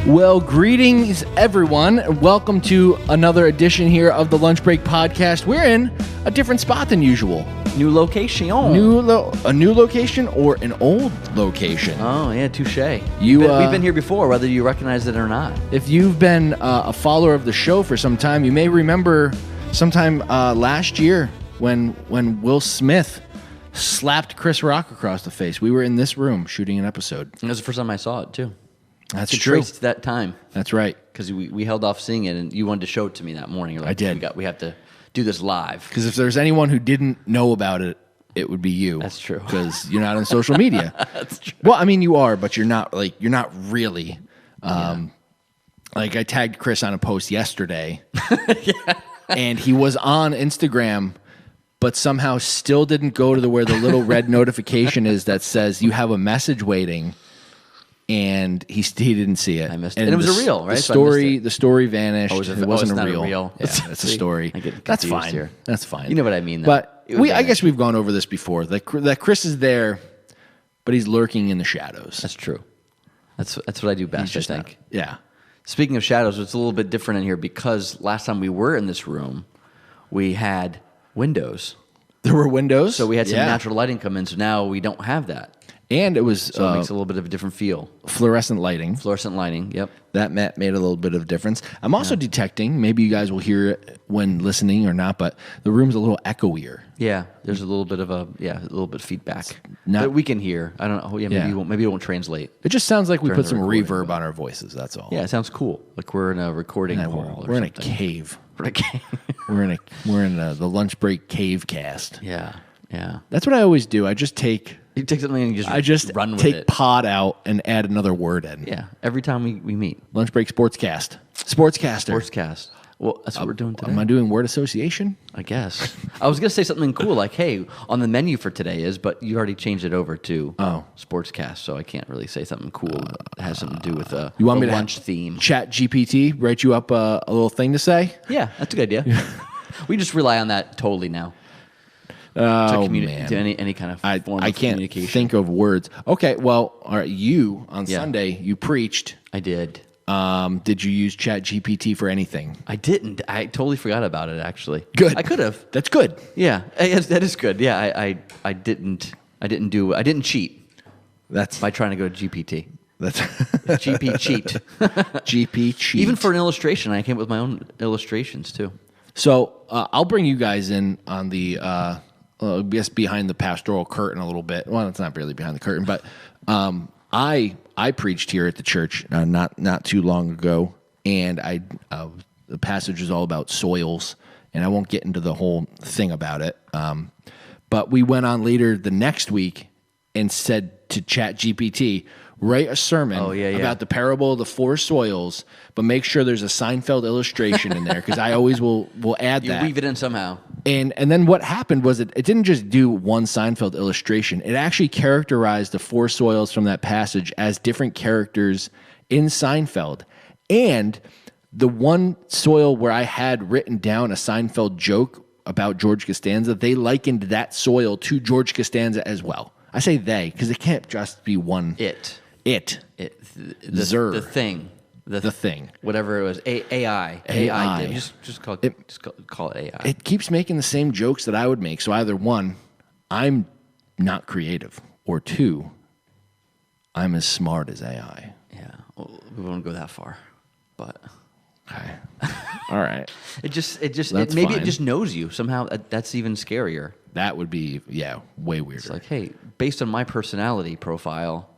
Well, greetings, everyone, and welcome to another edition here of the Lunch Break Podcast. We're in a different spot than usual. New location. A new location or an old location. Oh, yeah, touche. We've been here before, whether you recognize it or not. If you've been a follower of the show for some time, you may remember sometime last year when Will Smith slapped Chris Rock across the face. We were in this room shooting an episode. It was the first time I saw it, too. That's It true. traced that time. That's right. Because we held off seeing it, and you wanted to show it to me that morning. You're like, I did. We have to do this live. Because if there's anyone who didn't know about it, it would be you. That's true. Because you're not on social media. That's true. Well, I mean, you are, but you're not really. Like I tagged Chris on a post yesterday, and he was on Instagram, but somehow still didn't go to where the little red notification is that says you have a message waiting. And he didn't see it. I missed it. And it was a reel, right? The story vanished. Oh, it wasn't it's a not reel. a reel. Yeah, it's a story. I get That's confused fine. here. That's fine. You know what I mean, though. But It was I guess vanished. we've gone over this before. That Chris is there, but he's lurking in the shadows. That's true. That's what I do best, I think. Yeah. Speaking of shadows, it's a little bit different in here because last time we were in this room, we had windows. There were windows. So we had some natural lighting come in, so now we don't have that. And it was So it makes a little bit of a different feel. fluorescent lighting. Fluorescent lighting, yep. That made a little bit of difference. I'm also detecting, maybe you guys will hear it when listening or not, but the room's a little echoier. Yeah, there's a little bit of feedback. not- But we can hear. I don't know. Yeah, maybe Yeah. It won't translate. It just sounds like we During put the some recording, reverb but- on our voices, that's all. Yeah, it sounds cool. Like we're in a recording And hall. we're in a something. cave. We're in a cave. We're in the lunch break cave cast. Yeah. That's what I always do. I just take You take something and you just run with take it. pod out and add another word in. Yeah, every time we meet. Lunch break sportscaster. Sportscast. Well, that's what we're doing today. Am I doing word association? I guess. I was going to say something cool like, hey, on the menu for today is, but you already changed it over to Sportscast, so I can't really say something cool that has something to do with You want the me to lunch theme. Chat GPT write you up a little thing to say? Yeah, that's a good idea. We just rely on that totally now. Oh, To man. to any kind of form I of can't communication. think of words. Okay, well, all right. You on Yeah. Sunday you preached. I did. Did you use Chat GPT for anything? I didn't. I totally forgot about it, actually. Good. I could have. That's good. Yeah, that is good. Yeah, I didn't cheat That's by trying to go to GPT. that's GP cheat. GP cheat. Even for an illustration, I came up with my own illustrations, too. So I'll bring you guys in on the I guess behind the pastoral curtain a little bit. Well, it's not really behind the curtain, but I preached here at the church not too long ago, and the passage is all about soils, and I won't get into the whole thing about it. But we went on later the next week and said to Chat GPT, write a sermon about the parable of the four soils, but make sure there's a Seinfeld illustration in there because I always will add You that. weave it in somehow. And then what happened was it didn't just do one Seinfeld illustration. It actually characterized the four soils from that passage as different characters in Seinfeld. And the one soil where I had written down a Seinfeld joke about George Costanza, they likened that soil to George Costanza as well. I say they because it can't just be one. It. The thing. The thing. Whatever it was. AI. AI. Did. Just call it AI. It keeps making the same jokes that I would make. So either one, I'm not creative, or two, I'm as smart as AI. Yeah. Well, we won't go that far. But Okay. All right. it just That's maybe fine. it just knows you. Somehow that's even scarier. That would be, way weirder. It's like, hey, based on my personality profile,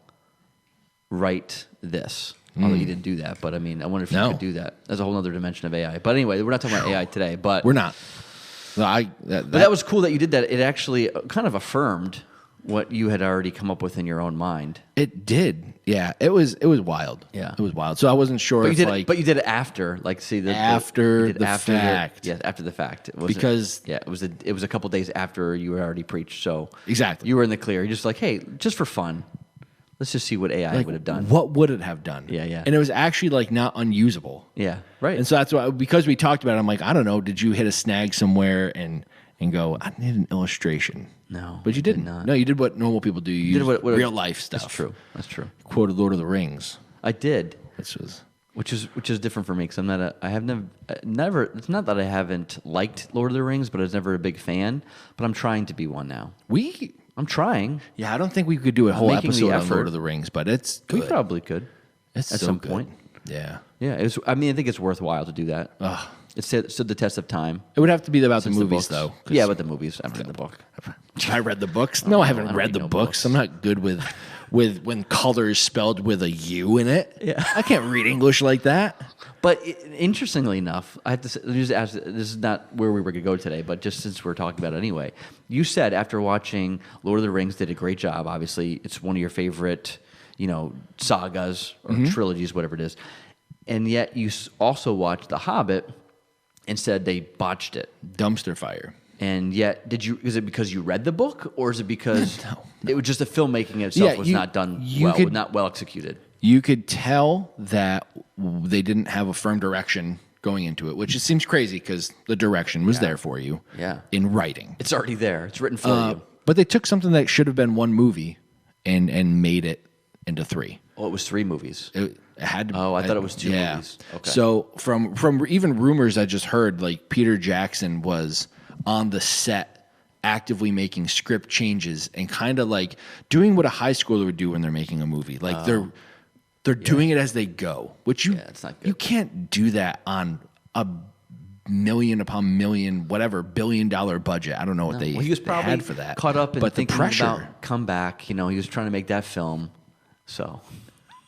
write this. Although you didn't do that, but I mean, I wonder if you could do that. That's a whole other dimension of AI. But anyway, we're not talking about AI today. But We're not. No, But that was cool that you did that. It actually kind of affirmed what you had already come up with in your own mind. It did. Yeah. It was wild. Yeah. It was wild. So I wasn't sure But if you did like. it, but you did it after, like, see, you After did it the fact. Yeah, after the fact. It wasn't- Because- yeah, it was a couple days after you had already preached. So Exactly. you were in the clear. You're just like, hey, just for fun, let's just see what AI like, would have done. What would it have done? Yeah. And it was actually like not unusable. Yeah, right. And so that's why, because we talked about it, I'm like, I don't know, did you hit a snag somewhere and go, I need an illustration? No, But you did didn't. not. No, you did what normal people do. You did used what real life stuff. That's true. That's true. Quoted Lord of the Rings, I did. which was which is different for me because I have never. It's not that I haven't liked Lord of the Rings, but I was never a big fan. But I'm trying to be one now. I'm trying. Yeah, I don't think we could do a whole making the episode on effort. Lord of the Rings, but it's good. We probably could. It's at so some good. point. Yeah. Yeah, I think it's worthwhile to do that. It stood the test of time. It would have to be about the Since movies, books. though. 'cause Yeah, but the movies. I've read the book. I read the books. No, I haven't don't read read the no books. books. I'm not good with when color is spelled with a U in it. Yeah. I can't read English like that. But interestingly enough, I have to say, this is not where we were going to go today, but just since we're talking about it anyway, you said after watching Lord of the Rings did a great job. Obviously, it's one of your favorite, sagas or trilogies, whatever it is. And yet you also watched The Hobbit and said they botched it. Dumpster fire. And yet, is it because you read the book, or is it because No. it was just the filmmaking itself was not done well, not well executed? You could tell that they didn't have a firm direction going into it, which it seems crazy because the direction was there for you in writing. It's already there. It's written for you. But they took something that should have been one movie and made it into 3. Oh, it was 3 movies. It had to, I thought it was 2 movies. Okay. So from even rumors I just heard, like Peter Jackson was on the set actively making script changes and kind of like doing what a high schooler would do when they're making a movie. Like they're doing it as they go, which it's not good. you can't do that on a million upon million, whatever $1 billion budget. I don't know what he was probably had for that. Caught up in but thinking the pressure, about Comeback. He was trying to make that film. So,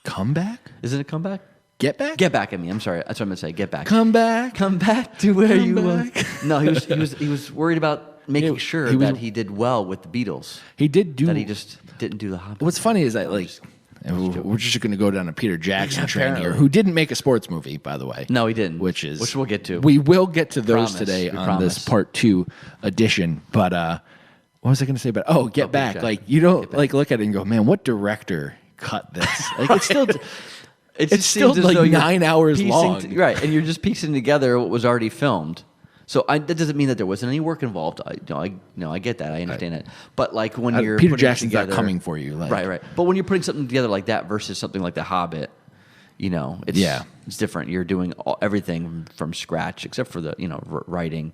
Comeback? Isn't it Comeback? Get Back? Get Back. I'm sorry. That's what I'm gonna say. Get Back. Come back. Come back to where you were. back. No, he was worried about making sure he was- that he did well with the Beatles. He did do. That he just didn't do the Hobbit. What's funny is that we're just going to go down a Peter Jackson train here, apparently. who didn't make a sports movie, by the way. No, he didn't. Which we'll get to. We will get to those Promise. today We on this promise. part 2 edition. But what was I going to say about? Oh, Get Back. Jack. Like you don't look at it and go, man, what director cut this? Like it's still. It's still seems as like though you're 9 hours piecing long. right? And you're just piecing together what was already filmed. So that doesn't mean that there wasn't any work involved. I get that. I understand it. But like when you're Peter putting Jackson's together, not coming for you. Like, right. But when you're putting something together like that versus something like The Hobbit, it's different. You're doing everything from scratch except for the writing.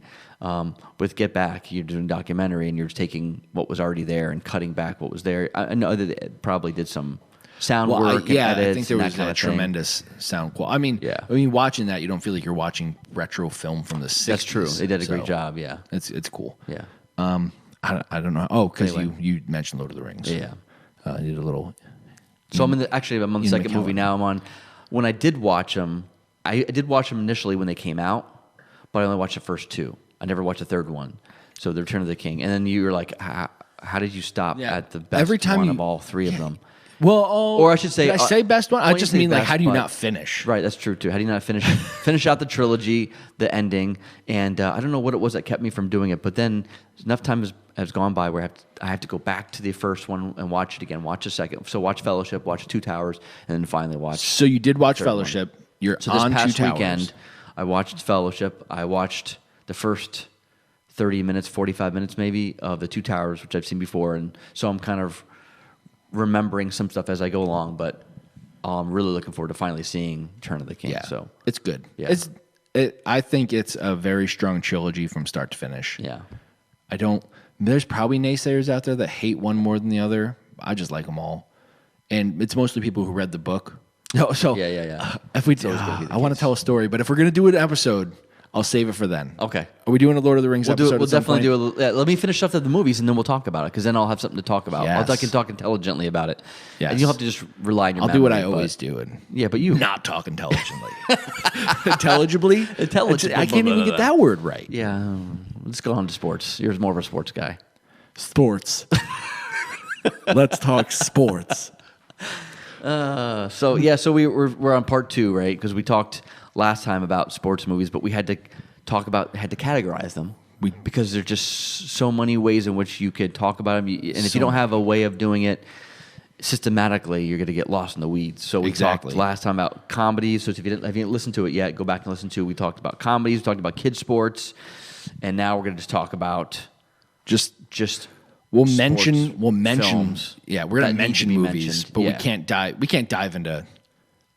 With Get Back, you're doing documentary and you're just taking what was already there and cutting back what was there. I know that it probably did some sound work. I edits think there and was that kind a of thing. tremendous sound quality. I mean, watching that, you don't feel like you're watching retro film from the 60s. That's true. They did a great So, job. Yeah. It's cool. Yeah. I don't know. Oh, because Anyway. you mentioned Lord of the Rings. Yeah. I did a little. So I'm on the second McKellen. movie now. When I did watch them, I did watch them initially when they came out, but I only watched the first 2. I never watched the third one. So The Return of the King. And then you were like, how did you stop at the best Every time one of all 3 of them? Well, Or I should say, did I say best one? I you just say mean like, best, how do you but- not finish? Right, that's true too. How do you not finish out the trilogy, the ending? And I don't know what it was that kept me from doing it, but then enough time has gone by where I have to go back to the first one and watch it again, watch the second. So watch Fellowship, watch Two Towers, and then finally watch. So you did watch third one. Fellowship. You're So this on past Two Towers. weekend, I watched Fellowship. I watched the first 30 minutes, 45 minutes maybe of the Two Towers, which I've seen before, and so I'm kind of remembering some stuff as I go along, but I'm really looking forward to finally seeing Return of the King. Yeah, So it's good. Yeah. I think it's a very strong trilogy from start to finish. yeah. There's probably naysayers out there that hate one more than the other. I just like them all. And it's mostly people who read the book. No, so Yeah. If we, always gonna be the I want to case. tell a story, but if we're going to do an episode, I'll save it for then. Okay. Are we doing a Lord of the Rings We'll do episode? it. We'll at some definitely point? do it. Let me finish up the movies, and then we'll talk about it. Because then I'll have something to talk about. I Yes. can talk intelligently about it. Yes. And you'll have to just rely on your I'll memory. do what I but- always do and Yeah, but you not talk intelligently. Intelligibly? Intelligibly. I can't even get that word right. Yeah. Let's go on to sports. You're more of a sports guy. Sports. Let's talk sports. So we're on part 2, right? Because we talked last time about sports movies, but we had to categorize them. Because there's just so many ways in which you could talk about them, and if you don't have a way of doing it systematically, you're going to get lost in the weeds. So we Exactly. talked last time about comedies. So if you didn't listen to it yet, go back and listen to it. We talked about comedies, we talked about kids sports, and now we're going to just talk about just We'll sports mention films yeah, we're going that to need mention be movies, mentioned. but Yeah. we can't dive into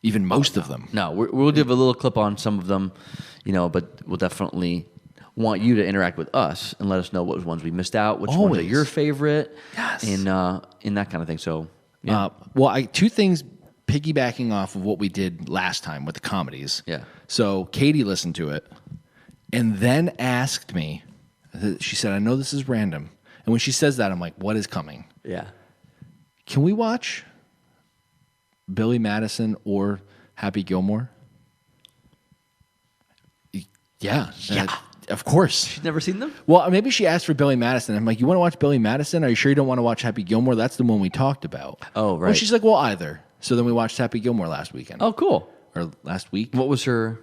even most of them. No, we'll give a little clip on some of them, but we'll definitely want you to interact with us and let us know what ones we missed out, which ones are Always. your favorite, Yes. and that kind of thing. So, yeah. Two things piggybacking off of what we did last time with the comedies. Yeah. So Katie listened to it and then asked me, she said, I know this is random. And when she says that, I'm like, what is coming? Yeah. Can we watch Billy Madison or Happy Gilmore? Yeah. Of course. She's never seen them? Well, maybe she asked for Billy Madison. I'm like, you want to watch Billy Madison? Are you sure you don't want to watch Happy Gilmore? That's the one we talked about. Oh, right. Well, she's like, well, either. So then we watched Happy Gilmore last weekend. Oh, cool. Or last week. What was her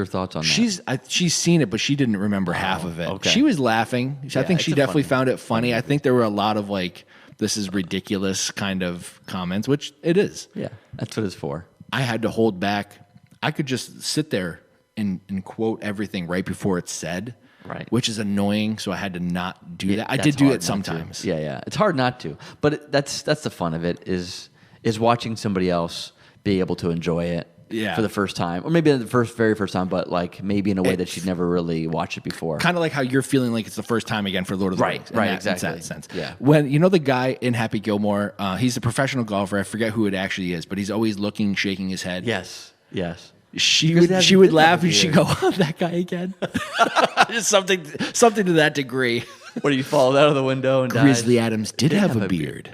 thoughts on that? She's seen it, but she didn't remember half of it. okay. She was laughing. I think it's she a definitely funny- found it funny. I think there were a lot of like, this is ridiculous kind of comments, which it is. Yeah, that's what it's for. I had to hold back. I could just sit there and quote everything right before it's said. Right. Which is annoying, so I had to not do that. I That's did do hard it not to. sometimes. Yeah. It's hard not to, but that's the fun of it is watching somebody else be able to enjoy it Yeah. for the first time, or maybe the very first time, but like maybe in a way that she'd never really watched it before. Kind of like how you're feeling like it's the first time again for Lord of the Right, Rings. in right, that- exactly. In that sense. Yeah. When the guy in Happy Gilmore, he's a professional golfer. I forget who it actually is, but he's always looking, shaking his head. Yes. She Because it would hasn't been laugh that and she'd go, "Oh, that guy again." Just something to that degree. What do you fall out of the window and Grizzly dies? Adams did have a beard.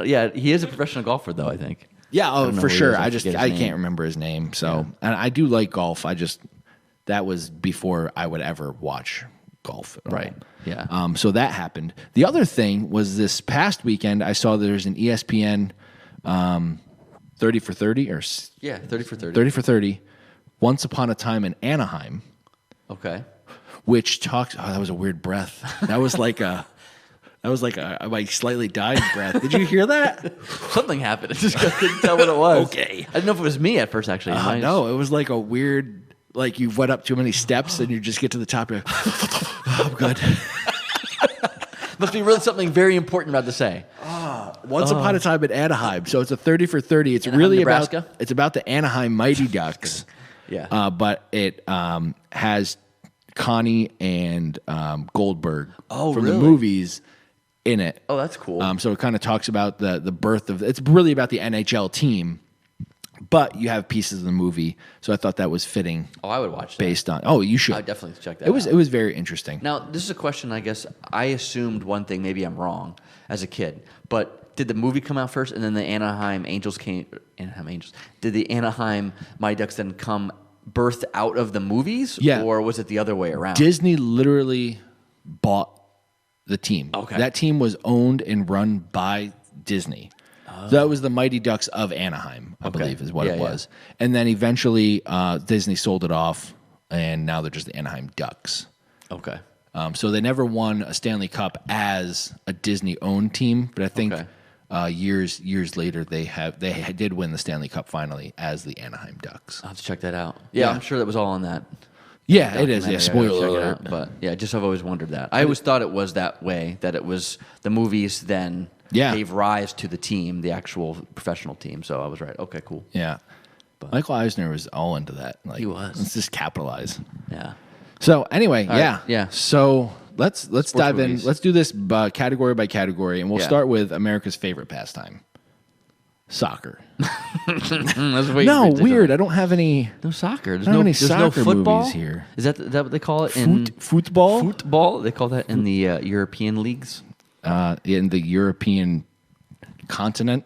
Yeah, he is a professional golfer though. I think. Yeah, don't know for who he sure. is. I I forget his name. can't remember his name. So, and I do like golf. That was before I would ever watch golf. At all. Right. Yeah. So that happened. The other thing was this past weekend, I saw there's an ESPN 30 for 30 or Yeah, 30 for 30. 30 for 30, Once Upon a Time in Anaheim, Okay. which talks. Oh, that was a weird breath. That was like a like slightly dying breath. Did you hear that? Something happened. I just couldn't tell what it was. Okay. I didn't know if it was me at first, actually. No, it was like a weird. Like you went up too many steps and you just get to the top. You're like, I'm good. Must be really something very important about to say. Once upon a time in Anaheim. So it's a 30 for 30. It's Anaheim, really Nebraska? about the Anaheim Mighty Ducks. Yeah. But it has Connie and Goldberg Oh, from really? the movies in it. Oh, that's cool. So it kind of talks about the birth of. It's really about the NHL team, but you have pieces of the movie. So I thought that was fitting. I would watch that. Based on. Oh, you should. I would definitely check that It was out. it was very interesting. Now, this is a question, I guess. I assumed one thing, maybe I'm wrong, as a kid. But did the movie come out first and then the Anaheim Angels came? Anaheim Angels. Did the Anaheim Mighty Ducks then come birthed out of the movies? Yeah. Or was it the other way around? Disney literally bought the team. Okay. That team was owned and run by Disney. So that was the Mighty Ducks of Anaheim, I believe, is what Yeah, it yeah. was. And then eventually Disney sold it off, and now they're just the Anaheim Ducks. Okay. So they never won a Stanley Cup as a Disney-owned team, but I think Okay. years later they did win the Stanley Cup finally as the Anaheim Ducks. I'll have to check that out. Yeah, Yeah. I'm sure that was all on that. Yeah, it is. Yeah, documentary. I gotta spoiler check it alert. out. But yeah, just I've always wondered that. I always thought it was that way, that it was the movies then Yeah. gave rise to the team, the actual professional team. So I was right. Okay, cool. Yeah. Michael Eisner was all into that. Like, He was. Let's just capitalize. Yeah. So anyway, right, yeah, yeah. So let's dive movies. in. Let's do this category by category, and we'll Yeah. start with America's favorite pastime, soccer. That's way No, ridiculous. weird. I don't have any No soccer. There's I don't no, have any there's no soccer football movies here. Is that what they call it in football football? They call that in the European leagues. in the European continent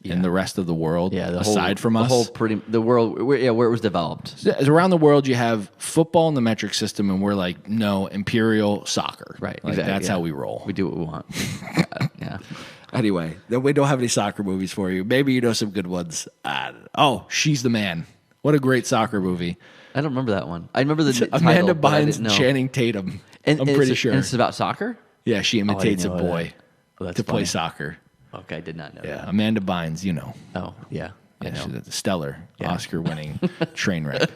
Yeah. and the rest of the world. Yeah, aside from us, the world. Where it was developed. around the world, you have football in the metric system, and we're like, no, imperial soccer. Right. Like, exactly, that's yeah. how we roll. We do what we want. Yeah. Anyway, then we don't have any soccer movies for you. Maybe you know some good ones. She's the Man. What a great soccer movie. I don't remember that one. I remember the Amanda title, but I Bynes didn't and know. Channing Tatum. And I'm it's- pretty sure. And it's about soccer. Yeah, she imitates a know boy that. Oh, that's to play funny. soccer. Okay, I did not know. Yeah, That. Amanda Bynes, you know. Oh, yeah. I Yeah, know. she's a stellar Oscar-winning train wreck.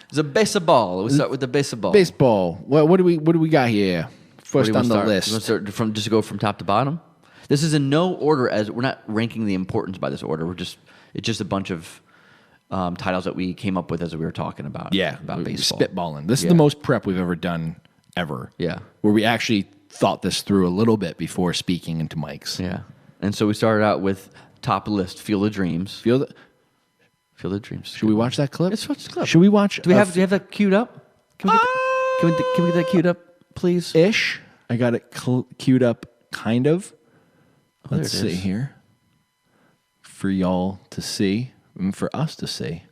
It's a baseball. We start with the baseball. Baseball. What do we got here? What do First you on wanna the start? list. You want to start from just go from top to bottom? This is in no order, as we're not ranking the importance by this order. It's just a bunch of titles that we came up with as we were talking about about baseball. Spitballing. This is the most prep we've ever done ever. Yeah. Where we actually thought this through a little bit before speaking into mics. Yeah. And so we started out with top list, Field of Dreams. Field of Dreams. Should we watch that clip? Let's watch the clip. Should we watch? Do we have that queued up? Can we get that queued up, please? Ish. I got it queued up, kind of. Let's there it see is. here. For y'all to see, and for us to see.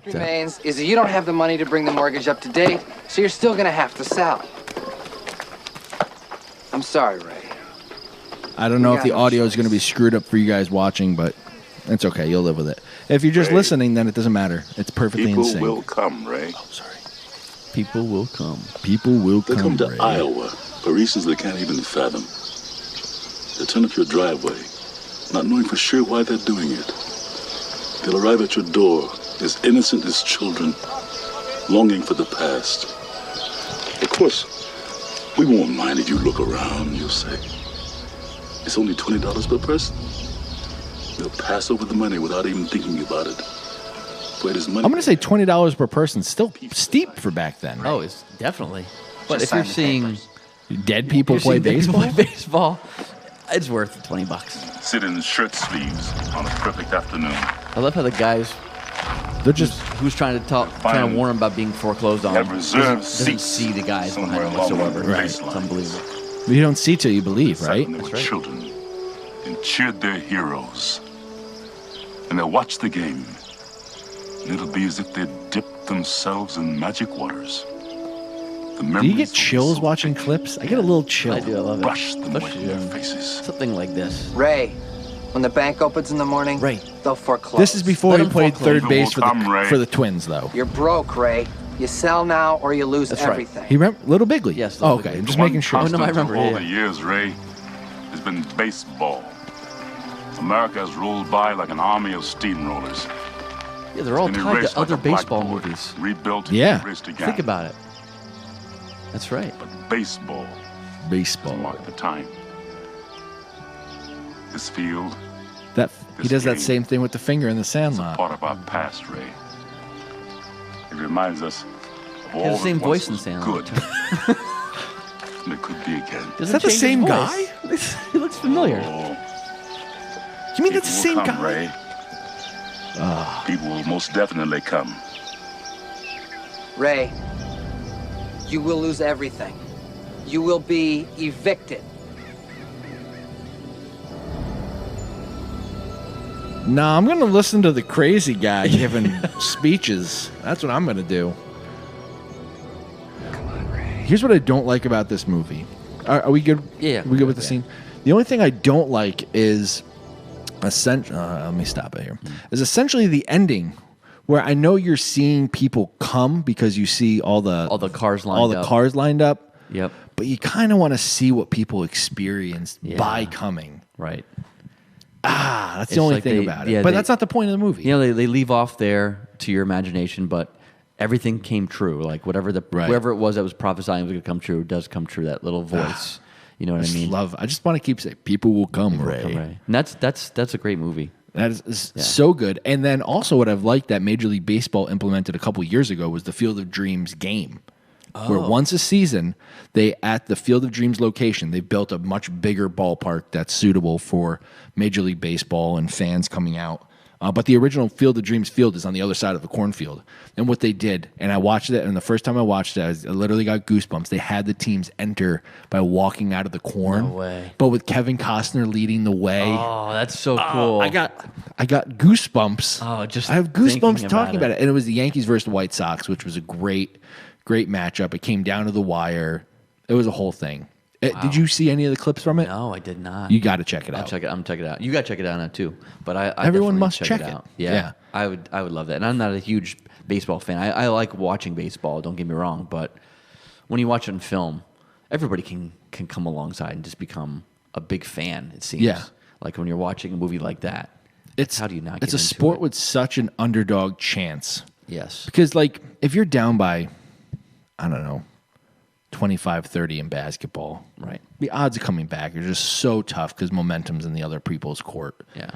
Remains is that you don't have the money to bring the mortgage up to date, so you're still gonna have to sell. I'm sorry, Ray. I don't know We if the got no audio is going to be choice. screwed up for you guys watching, but it's okay. You'll live with it. If you're just Ray. listening, then it doesn't matter. It's perfectly People insane. will come, Ray. Sorry. People will come. People will They come. come to Ray. Iowa for reasons they can't even fathom. They turn up your driveway, not knowing for sure why they're doing it. They'll arrive at your door as innocent as children, longing for the past. Of course, we won't mind if you look around, you'll say. It's only $20 per person. They'll pass over the money without even thinking about it. For it is money. I'm going to say $20 per person. Still steep for back then. Oh, it's definitely. But Just if you're sign the seeing papers. Dead people play baseball? baseball, it's worth $20. Sit in shirt sleeves on a perfect afternoon. I love how the guys They're just who's trying to warn them about being foreclosed on Have reserved doesn't seats see the guys behind somewhere them along the whatsoever. Right. It's unbelievable. you don't see till you believe, right? When they were right. children and cheered their heroes. And they'll watch the game. And it'll be as if they'd dipped themselves in magic waters. The Do you memories get will be chills so watching thick, clips? I get a little chill. I do. I love it. brush them away Especially, from their faces. something like this. Ray, when the bank opens in the morning, Ray. they'll foreclose. This is before Let he him played foreclose. third People base will come, Ray. for the Twins, though. You're broke, Ray. You sell now or you lose That's right. everything. He remember Little Bigley? Yes, Oh, Little okay. Bigley. I'm just One making sure. Oh, no, I constant remember, through all yeah. the years, Ray, has been baseball. America has rolled by like an army of steamrollers. Yeah, they're all Been tied erased to like other a baseball blackboard, movies. Rebuilt, Yeah. erased again. Think about it. That's right. But baseball Baseball. marked the time. This field, That he This does that game same thing with the finger in the Sandlot. part of our past, Ray. It reminds us of all has the that same once voice in was Sandlot, good. And it could be again. Doesn't that the change his same voice. guy? He looks familiar. Oh, You mean that's the same people will come, guy? Ray. People will most definitely come. Ray, you will lose everything. You will be evicted. Nah, I'm gonna listen to the crazy guy giving speeches. That's what I'm gonna do. Here's what I don't like about this movie. Are we good? Yeah, Are we good with the yeah. scene? The only thing I don't like is let me stop it here. Is essentially the ending, where I know you're seeing people come because you see all the cars lined all the up. cars lined up. Yep. But you kind of want to see what people experienced Yeah. by coming. Right. That's It's the only like thing they- about it. yeah, but they- that's not the point of the movie. You know, they leave off there to your imagination, but everything came true. Like whatever Right. whoever it was that was prophesying was going to come true does come true. That little voice. You know what I mean? I just want to keep saying, people will come, Ray. Come Ray. And that's a great movie. That is so good. And then also what I've liked that Major League Baseball implemented a couple years ago was the Field of Dreams game. Where once a season, at the Field of Dreams location, they built a much bigger ballpark that's suitable for Major League Baseball and fans coming out. But the original Field of Dreams field is on the other side of the cornfield. And what they did, and I watched it, and the first time I watched it, I literally got goosebumps. They had the teams enter by walking out of the corn. No way. But with Kevin Costner leading the way. Oh, that's so cool. I got goosebumps. Oh, just I have thinking goosebumps about talking it. about it. And it was the Yankees versus the White Sox, which was a great matchup. It came down to the wire. It was a whole thing. Did you see any of the clips from it? No, I did not. You got to check it I'll out. check it. I'm checking it out. You got to check it out now too. But I Everyone definitely must check it. out. Yeah, Yeah. I would love that. And I'm not a huge baseball fan. I like watching baseball. Don't get me wrong. But when you watch it in film, everybody can come alongside and just become a big fan. It seems. Yeah. Like when you're watching a movie like that. How do you not? It's get a into sport it? with such an underdog chance. Yes. Because like if you're down by, I don't know, 25-30 in basketball. Right. The odds of coming back are just so tough because momentum's in the other people's court. Yeah.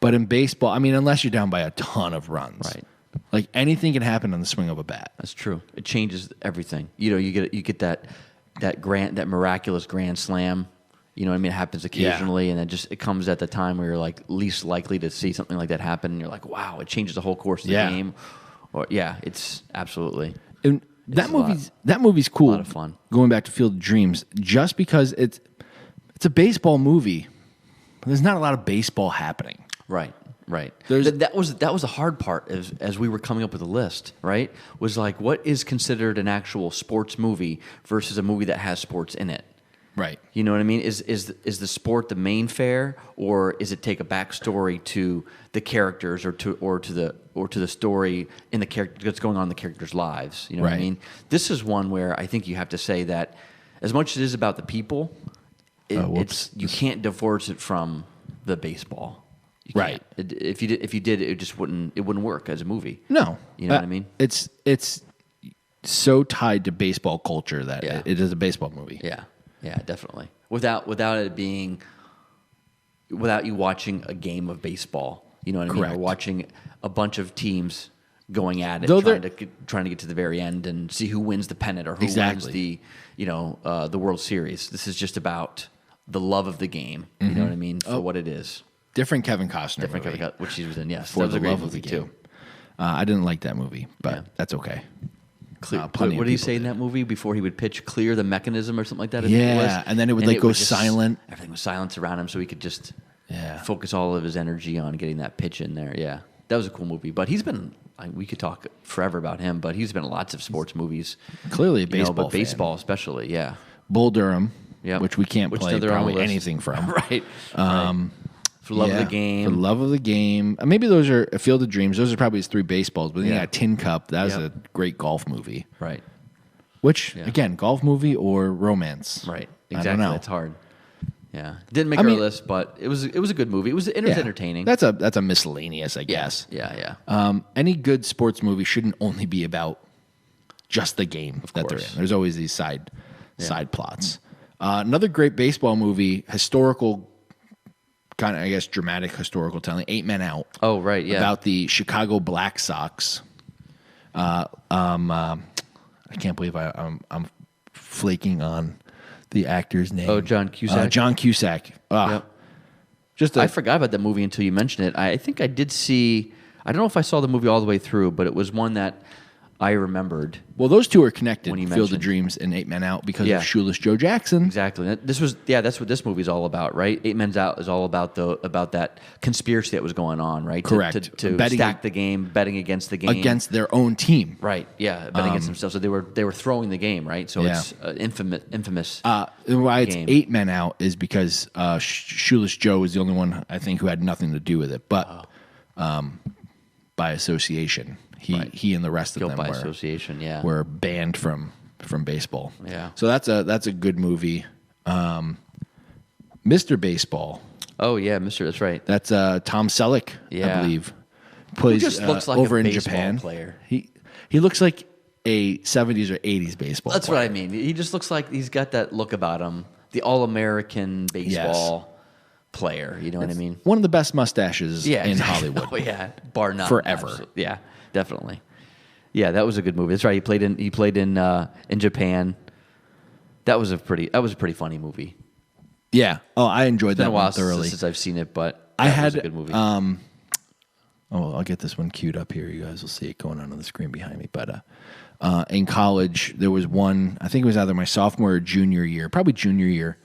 But in baseball, I mean, unless you're down by a ton of runs, Right. like anything can happen on the swing of a bat. That's true. It changes everything. You get that miraculous grand slam. You know what I mean? It happens occasionally, and it comes at the time where you're like least likely to see something like that happen, and you're like, wow, it changes the whole course of the game. Or it's absolutely. And that movie's cool. A lot of fun. Going back to Field of Dreams, just because it's a baseball movie, but there's not a lot of baseball happening. Right. There's- That was the hard part as we were coming up with the list, right? Was like, what is considered an actual sports movie versus a movie that has sports in it? Right. You know what I mean? Is the sport the main fare, or is it take a backstory to the characters, or to the story in the character that's going on in the characters' lives? You know what I Right. mean? This is one where I think you have to say that as much as it is about the people, you can't divorce it from the baseball. You can't. Right. If you did, it just wouldn't work as a movie. No. You know what I mean? It's so tied to baseball culture that Yeah. it is a baseball movie. Yeah, definitely. Without it being, without you watching a game of baseball, you know what I mean? Correct. Or watching a bunch of teams going at it, Though trying to get to the very end and see who wins the pennant or who Exactly. wins the World Series. This is just about the love of the game. You know what I mean? For what it is. Different Kevin Costner Different movie. which he was in. Yes, For that was the a great love movie of the too. game. I didn't like that movie, but Yeah. that's okay. What Plenty of did he people say in did. that movie before he would pitch? Clear the mechanism or something like that. I think it was. Yeah, and then it would go silent. Everything was silence around him, so he could just Yeah. focus all of his energy on getting that pitch in there. Yeah, that was a cool movie. But he's been. We could talk forever about him, but he's been in lots of sports movies. Clearly a You know, baseball but fan. baseball especially. Yeah. Bull Durham, Yep. which we can't Which play another on the probably list. anything from. Right. For love of the game. For the love of the game. Maybe those are a Field of Dreams. Those are probably his 3 baseballs. But then you Yeah. got Tin Cup. That was Yep. a great golf movie. Right. Which, Yeah. again, golf movie or romance? Right. I Exactly. don't know. That's hard. Yeah. Didn't make I our mean- list, but it was a good movie. It was Yeah. entertaining. That's a miscellaneous, I guess. Yeah. Any good sports movie shouldn't only be about just the game that they're course. in. There's always these side plots. Another great baseball movie, historical, kind of, I guess, dramatic historical telling, 8 Men Out. Oh, right. Yeah. About the Chicago Black Sox. I can't believe I'm flaking on the actor's name. Oh, John Cusack? John Cusack. Yep. Just I forgot about that movie until you mentioned it. I think I did see. I don't know if I saw the movie all the way through, but it was one that I remembered. Well, those two are connected, When you Field of mentioned- Dreams and 8 Men Out, because Yeah. of Shoeless Joe Jackson. Exactly. That's what this movie's all about, right? 8 Men's Out is all about that conspiracy that was going on, right? Correct. To Betting stack the game, betting against the game. Against their own team. Right. Yeah. Betting against themselves. So they were throwing the game, right? So Yeah. it's infamous. Why it's game. 8 Men Out is because Shoeless Joe is the only one, I think, who had nothing to do with it. But by association, he and the rest of Guilt them by were, association. Yeah. were banned from baseball. Yeah. So that's a good movie. Mr. Baseball. Oh yeah, Mister. That's right. That's Tom Selleck, I Yeah. believe. Plays just looks like over a in baseball Japan. player. He looks like a 70s or 80s baseball That's player. what I mean. He just looks like he's got that look about him. The all-American baseball player. You know what I mean? One of the best mustaches Yeah, in exactly. Hollywood. Oh yeah, bar none. Forever. Absolutely. Yeah, definitely. Yeah, that was a good movie. That's right. He played in Japan. That was a pretty funny movie. Yeah. Oh, I enjoyed It's been that a while one thoroughly. since I've seen it, but I that had was a good movie. I'll get this one queued up here. You guys will see it going on the screen behind me. But in college, there was one, I think it was either my sophomore or junior year, probably junior year.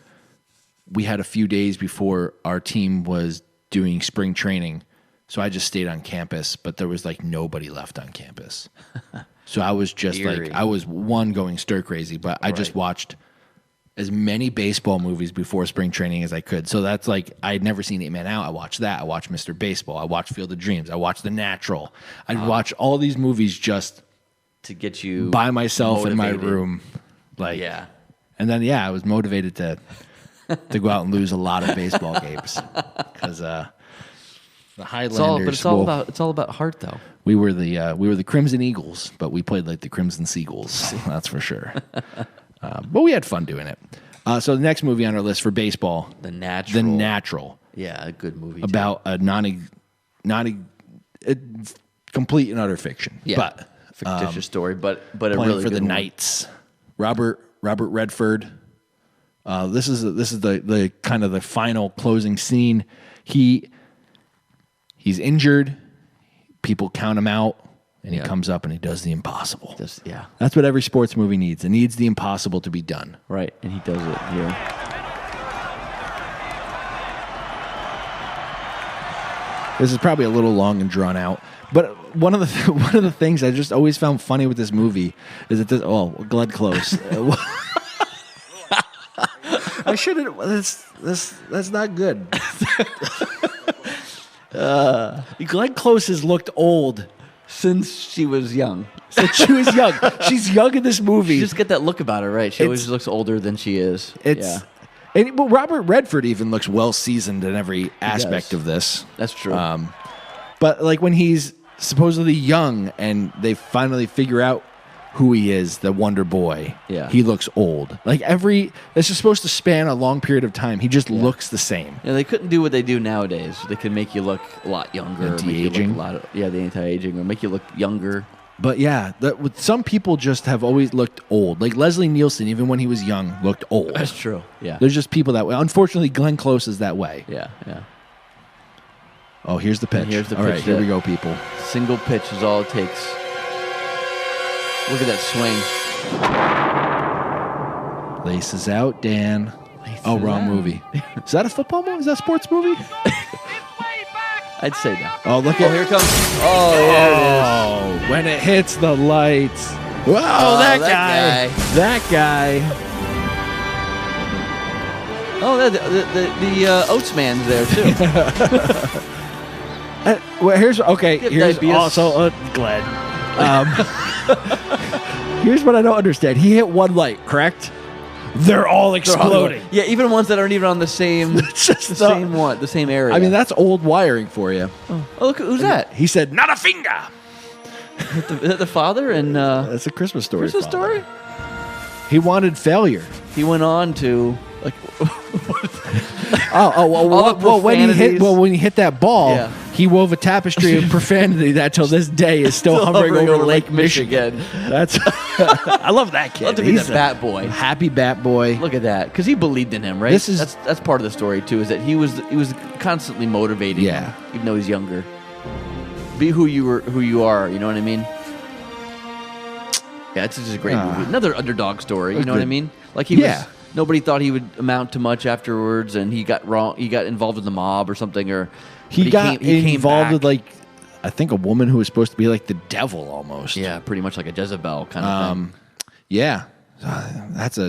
We had a few days before our team was doing spring training. So I just stayed on campus, but there was like nobody left on campus. So I was just Eerie. I was going stir crazy, but I just Right. watched as many baseball movies before spring training as I could. So that's like, I'd never seen 8 Men Out. I watched that. I watched Mr. Baseball. I watched Field of Dreams. I watched The Natural. I'd watch all these movies just to get you by myself in my motivated. room. Yeah. And then, I was motivated to go out and lose a lot of baseball games because The Highlanders. But it's all about heart, though. We were the Crimson Eagles, but we played like the Crimson Seagulls. That's for sure. But we had fun doing it. So the next movie on our list for baseball, The Natural. The Natural, Yeah, a good movie. about a complete and utter fiction. Yeah. But fictitious story, but a playing really for good the one. Knights. Robert Redford. This is the kind of the final closing scene. He's injured. People count him out, and he comes up and he does the impossible. Yeah. That's what every sports movie needs. It needs the impossible to be done. Right, and he does it here. This is probably a little long and drawn out, but one of the things I just always found funny with this movie is that Glenn Close. I shouldn't. That's not good. Glenn Close has looked old Since she was young. since she was young. She's young in this movie. You just get that look about her, right? She always looks older than she is. Well, Robert Redford even looks well seasoned in every aspect does. of this. That's true. But like when he's supposedly young and they finally figure out who he is, the Wonder Boy, he looks old. Like this is supposed to span a long period of time. He just looks the same. Yeah, they couldn't do what they do nowadays. They can make you look a lot younger. Anti-aging. The anti-aging, or make you look younger. But yeah, some people just have always looked old. Like Leslie Nielsen, even when he was young, looked old. That's true. Yeah. There's just people that way. Unfortunately, Glenn Close is that way. Yeah. Oh, here's the pitch. Here's the all pitch right, here that- we go, people. Single pitch is all it takes. Look at that swing. Laces out, Dan. Wrong movie. Is that a football movie? Is that a sports movie? I'd say that. Oh, look here it comes. Oh, there it is. Oh, when it hits the lights. Whoa, that guy. That guy. Oh, the Oats man's there too. Here's diabetes. also Glenn. Here's what I don't understand. He hit one light, correct? They're all exploding. Yeah, even ones that aren't even on the same, the same area. I mean, that's old wiring for you. Oh, look, who's that? He said, "Not a finger." Is that the father and That's a Christmas story. Christmas father. story? He wanted failure. He went on to like. When he hit that ball, he wove a tapestry of profanity that till this day is still hovering over Lake Michigan. That's I love that kid. Love to be He's the a bat boy. happy bat boy. Look at that, because he believed in him, right? That's part of the story too. Is that he was constantly motivating him, even though he's younger. Be who you are. You know what I mean? Yeah, it's just a great movie. Another underdog story. You know what I mean? Like he was. Nobody thought he would amount to much afterwards, and he got wrong. He got involved in the mob or something, or he got involved back. with like I think a woman who was supposed to be like the devil almost. Yeah, pretty much like a Jezebel kind of thing. Yeah, that's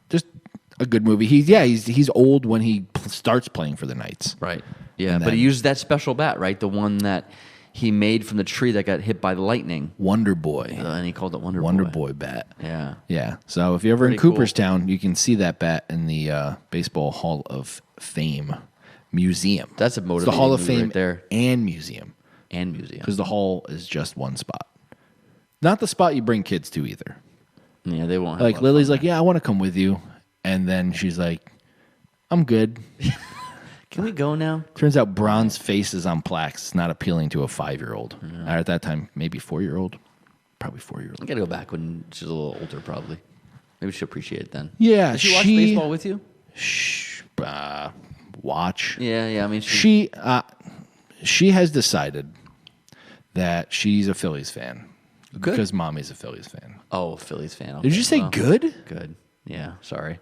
just a good movie. He's old when he starts playing for the Knights. Right. Yeah, but he used that special bat, right? The one that he made from the tree that got hit by the lightning. Wonder Boy. And he called it Wonder Boy bat. Yeah. Yeah. So if you're ever in Pretty cool. Cooperstown, you can see that bat in the Baseball Hall of Fame Museum. That's a It's motivating the Hall of movie Fame right there. and museum. Because the hall is just one spot. Not the spot you bring kids to either. Yeah, they won't have Like Lily's like, yeah, I want to come with you. And then she's like, I'm good. Can we go now? Turns out bronze faces on plaques is not appealing to a 5-year-old. At that time, maybe 4-year-old. Probably 4-year-old. I gotta go back when she's a little older, probably. Maybe she'll appreciate it then. Yeah, Did she watch baseball with you? Watch. Yeah. I mean, She has decided that she's a Phillies fan. Good. Because mommy's a Phillies fan. Oh, Phillies fan. Did you say good? Good. Yeah. Sorry,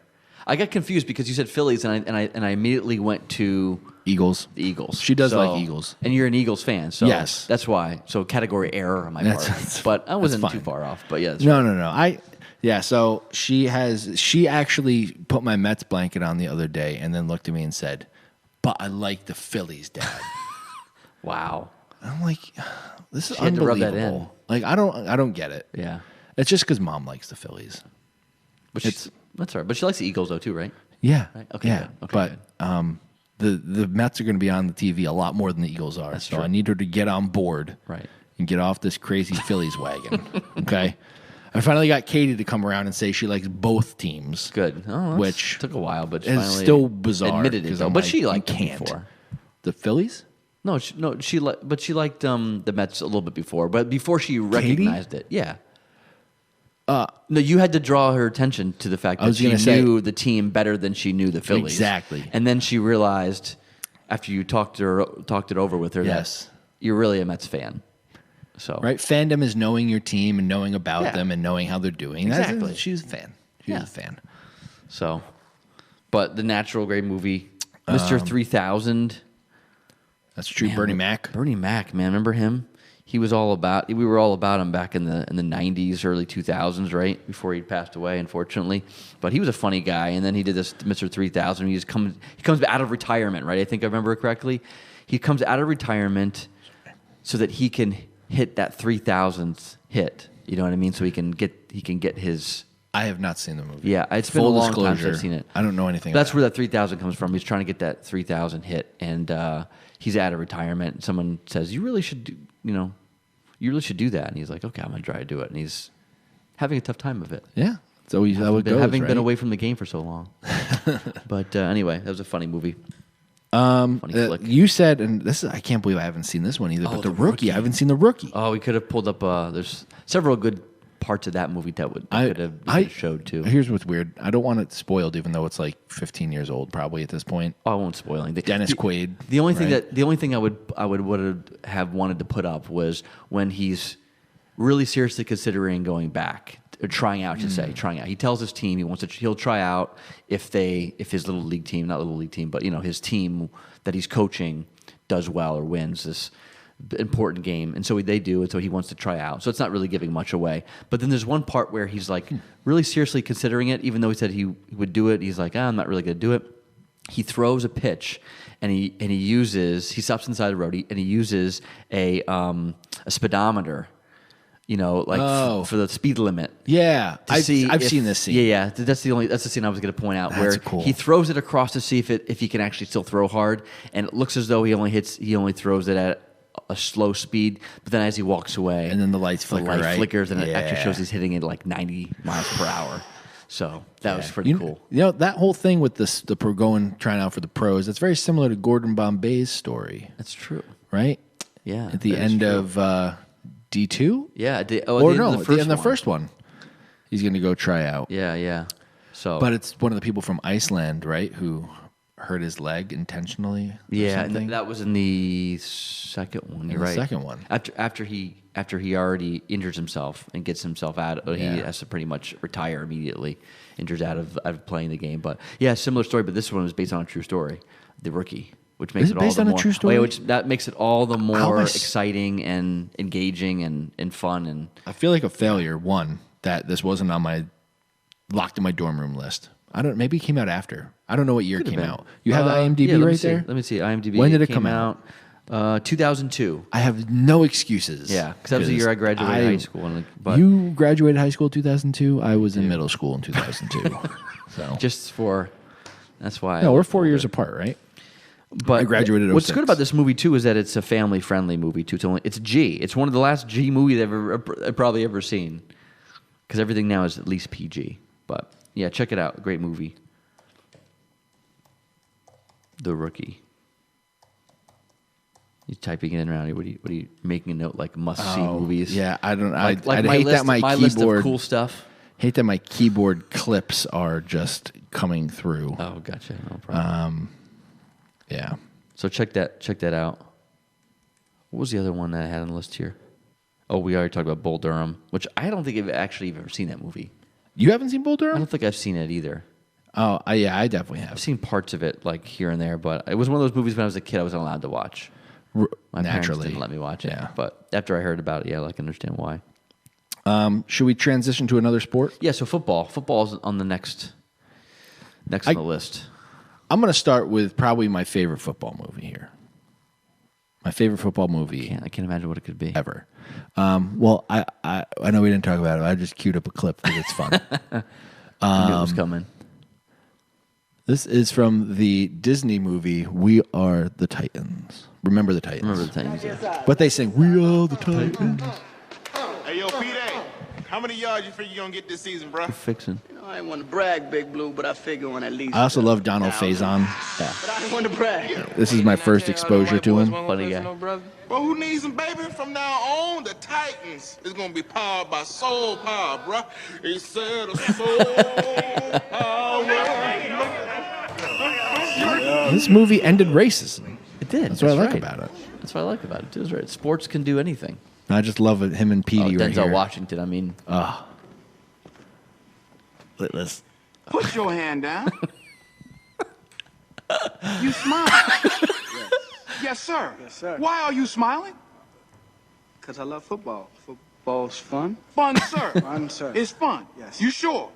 I got confused because you said Phillies, and I immediately went to Eagles. the Eagles. She does like Eagles. and you're an Eagles fan, so Yes. that's why. So category error on my part, That's but I wasn't too fine. far off. But yeah, that's No. So she actually put my Mets blanket on the other day and then looked at me and said, "But I like the Phillies, Dad." wow. I'm like, this is She had to rub that unbelievable. Like I don't get it. Yeah, It's just because Mom likes the Phillies. but that's all right. But she likes the Eagles though too, right? Yeah. Right? Okay, Yeah. good. Okay, but good. the Mets are going to be on the TV a lot more than the Eagles are. So I need her to get on board, Right. and get off this crazy Phillies wagon. Okay. I finally got Katie to come around and say she likes both teams. Good. Oh, which took a while, but is finally still bizarre. Admitted it 'cause though. I'm But like, she you liked them can't. before. The Phillies? No, but she liked the Mets a little bit before, but before she recognized it, yeah. No, you had to draw her attention to the fact that was she gonna say- knew the team better than she knew the Phillies. Exactly. And then she realized after you talked it over with her Yes. that you're really a Mets fan. So Right? Fandom is knowing your team and knowing about Yeah. them and knowing how they're doing. Exactly. She's a fan. She's Yeah. a fan. So, but the Natural, great movie, Mr. 3000. That's true. Man, Bernie Mac. Bernie Mac, man, remember him? He was all about. We were all about him back in the '90s, early 2000s, right before he passed away, unfortunately. But he was a funny guy, and then he did this Mr. 3000. He comes out of retirement, right? I think I remember correctly. He comes out of retirement so that he can hit that 3000th hit. You know what I mean? So he can get his. I have not seen the movie. Yeah, it's been a Full long time disclosure, since I've seen it. I don't know anything That's about where that 3000 comes from. He's trying to get that 3000 hit, and he's out of retirement. Someone says, "You really should do, you really should do that." And he's like, "Okay, I'm gonna try to do it." And he's having a tough time of it. Yeah. It's always how it goes, Having right? been away from the game for so long. But anyway, that was a funny movie. Funny flick. You said, and I can't believe I haven't seen this one either, but The Rookie. I haven't seen The Rookie. Oh, we could have pulled up. There's several good parts of that movie that could have showed too. Here's what's weird. I don't want it spoiled, even though it's like 15 years old, probably at this point. Oh, I won't spoil anything. Dennis Quaid. The only thing right? the only thing I would have wanted to put up was when he's really seriously considering going back, or trying out. Trying out. He tells his team he'll try out if his little league team, not little league team, but his team that he's coaching does well or wins this important game, and so they do, and so he wants to try out. So it's not really giving much away. But then there's one part where he's like really seriously considering it, even though he said he would do it. He's like, I'm not really going to do it. He throws a pitch, and he stops inside the road, and he uses a speedometer, for the speed limit. Yeah. to I've see if- seen this scene. Yeah. That's the scene I was going to point out, That's where cool. he throws it across to see if he can actually still throw hard, and it looks as though he only throws it at a slow speed, but then as he walks away, And then the lights flicker, light right? flickers, and it actually Yeah. shows he's hitting it like 90 miles per hour. So that was pretty cool. That whole thing with the pro trying out for the pros, it's very similar to Gordon Bombay's story, That's true. right? Yeah. At the that is end true. of D2? Yeah. Or the end no, of at the end of the one. first one. He's going to go try out. Yeah. So, But it's one of the people from Iceland, right, who hurt his leg intentionally. Or yeah, something? that was in the second one. You're the right. second one. After he already injures himself and gets himself out, he Yeah. has to pretty much retire immediately. Injures out of playing the game. But yeah, similar story. But this one was based on a true story, The Rookie, which makes Is it it based all on the a more. true story? Oh, yeah, which that makes it all the How am more I exciting and engaging and fun and. I feel like a failure, one, that this wasn't on my locked in my dorm room list. Maybe it came out after. I don't know what year it came been. out. You have the IMDb yeah, let me right see. there? Let me see. IMDb. When did it came come out? 2002. I have no excuses. Yeah, because that was the year I graduated high school. But You graduated high school in 2002. I was in middle school in 2002. So just for that's why. no, we're 4 years apart, right? But I graduated What's 06. good about this movie too is that it's a family-friendly movie too. It's G. It's one of the last G movies I've probably ever seen. Because everything now is at least PG. But yeah, check it out. Great movie. The Rookie. You typing it in around here? What are you making a note like must-see movies? Yeah, I don't. Like I'd my hate list, that my list keyboard. of cool stuff. Hate that my keyboard clips are just coming through. Oh, gotcha. No problem. Yeah. So check that out. What was the other one that I had on the list here? Oh, we already talked about Bull Durham, which I don't think I've actually ever seen that movie. You haven't seen Bull I Durham? don't think I've seen it either. Oh, yeah, I definitely I've have. seen parts of it like here and there, but it was one of those movies when I was a kid I wasn't allowed to watch. My parents Naturally. didn't let me watch it. Yeah. But after I heard about it, yeah, I can understand why. Should we transition to another sport? Yeah, so football. Football's on the next on the list. I'm going to start with probably my favorite football movie here. My favorite football movie I can't imagine what it could be. ever. Well, I know we didn't talk about it. I just queued up a clip because it's fun. I knew it was coming. This is from the Disney movie We Are the Titans. Remember the Titans. Remember the Titans. Yeah. But they sing We Are the Titans. Hey, yo, Pt.2, how many yards you figure you gonna get this season, bro? Fixing. You know, I ain't want to brag, Big Blue, but I figure on at least. I also love Donald Faison. Yeah. But I ain't want to brag. This is my first exposure to him. Funny guy. But who needs them, baby? From now on, the Titans is gonna be powered by soul power, bro. He said a soul power. This movie ended racism. It did. That's what I like right. about it. That's what I like about it. Too. That's right. Sports can do anything. I just love it, him and Petey right Denzel here. Washington. I mean, Let's. Put your hand down. You smile. Yes, sir. Yes, sir. Why are you smiling? Because I love football. Football's fun. Fun, sir. Fun, sir. It's fun. Yes. You sure?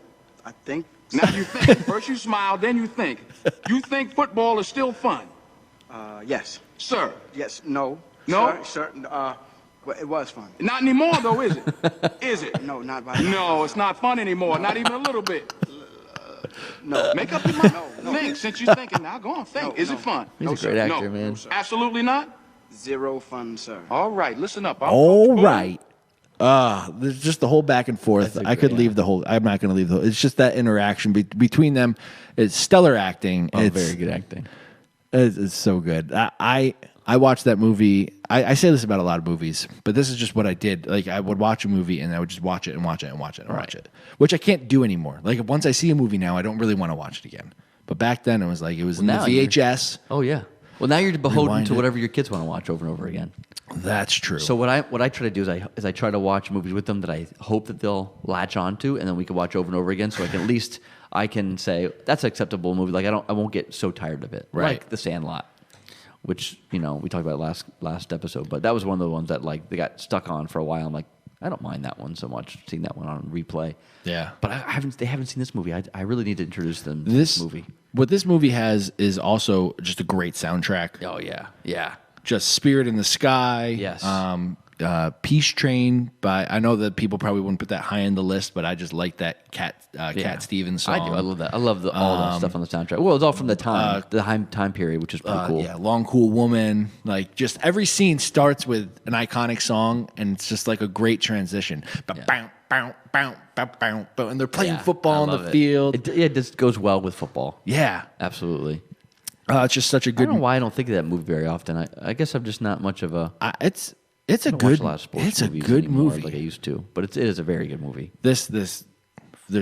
I think. Now you think. First you smile, then you think. You think football is still fun, Yes. sir? Yes. No. No? Sir. Well, it was fun. Not anymore, though, is it? Is it? No, not by. No, it's not fun anymore. Not even a little bit. No. Make up your mind. No. Think. Since you're thinking, now go on. Think. No, Is no. it fun? he's No, a sir. great actor, No. man. Absolutely not. Zero fun, sir. All right, listen up. All right. There's just the whole back and forth. That's a I could great- leave the whole. I'm not going to leave the whole. It's just that interaction between them. It's stellar acting. Oh, it's very good acting. It's so good. I watched that movie. I say this about a lot of movies, but this is just what I did. Like I would watch a movie and I would just watch it and watch it and watch it and watch it, which I can't do anymore. Like once I see a movie now, I don't really want to watch it again. But back then, it was like it was in the now you're- VHS. Oh yeah. Well, now you're beholden Rewind to it. whatever your kids want to watch over and over again. That's true. So what I try to do is I try to watch movies with them that I hope that they'll latch onto, and then we can watch over and over again. So I can at least I can say that's an acceptable movie. Like I won't get so tired of it. Right. Like The Sandlot, which we talked about last episode, but that was one of the ones that like they got stuck on for a while. I'm like, I don't mind that one so much. Seeing that one on replay. Yeah. But they haven't seen this movie. I really need to introduce them to this movie. What this movie has is also just a great soundtrack. Oh yeah, yeah. Just Spirit in the Sky. Yes. Peace Train. I know that people probably wouldn't put that high on the list, but I just like that Cat Stevens song. I do. I love that. I love all that stuff on the soundtrack. Well, it's all from the time period, which is pretty cool. Yeah, Long Cool Woman. Like just every scene starts with an iconic song, and it's just like a great transition. Bow, bow, bow, bow, bow, bow, and they're playing Yeah, football I on love the it. field. It just goes well with football. Yeah, Absolutely. it's just such a I good. don't know why I don't think of that movie very often. I guess I'm just not much of a. It's a I don't good. watch a lot of sports It's a movies good anymore movie. like I used to, but it is a very good movie. There's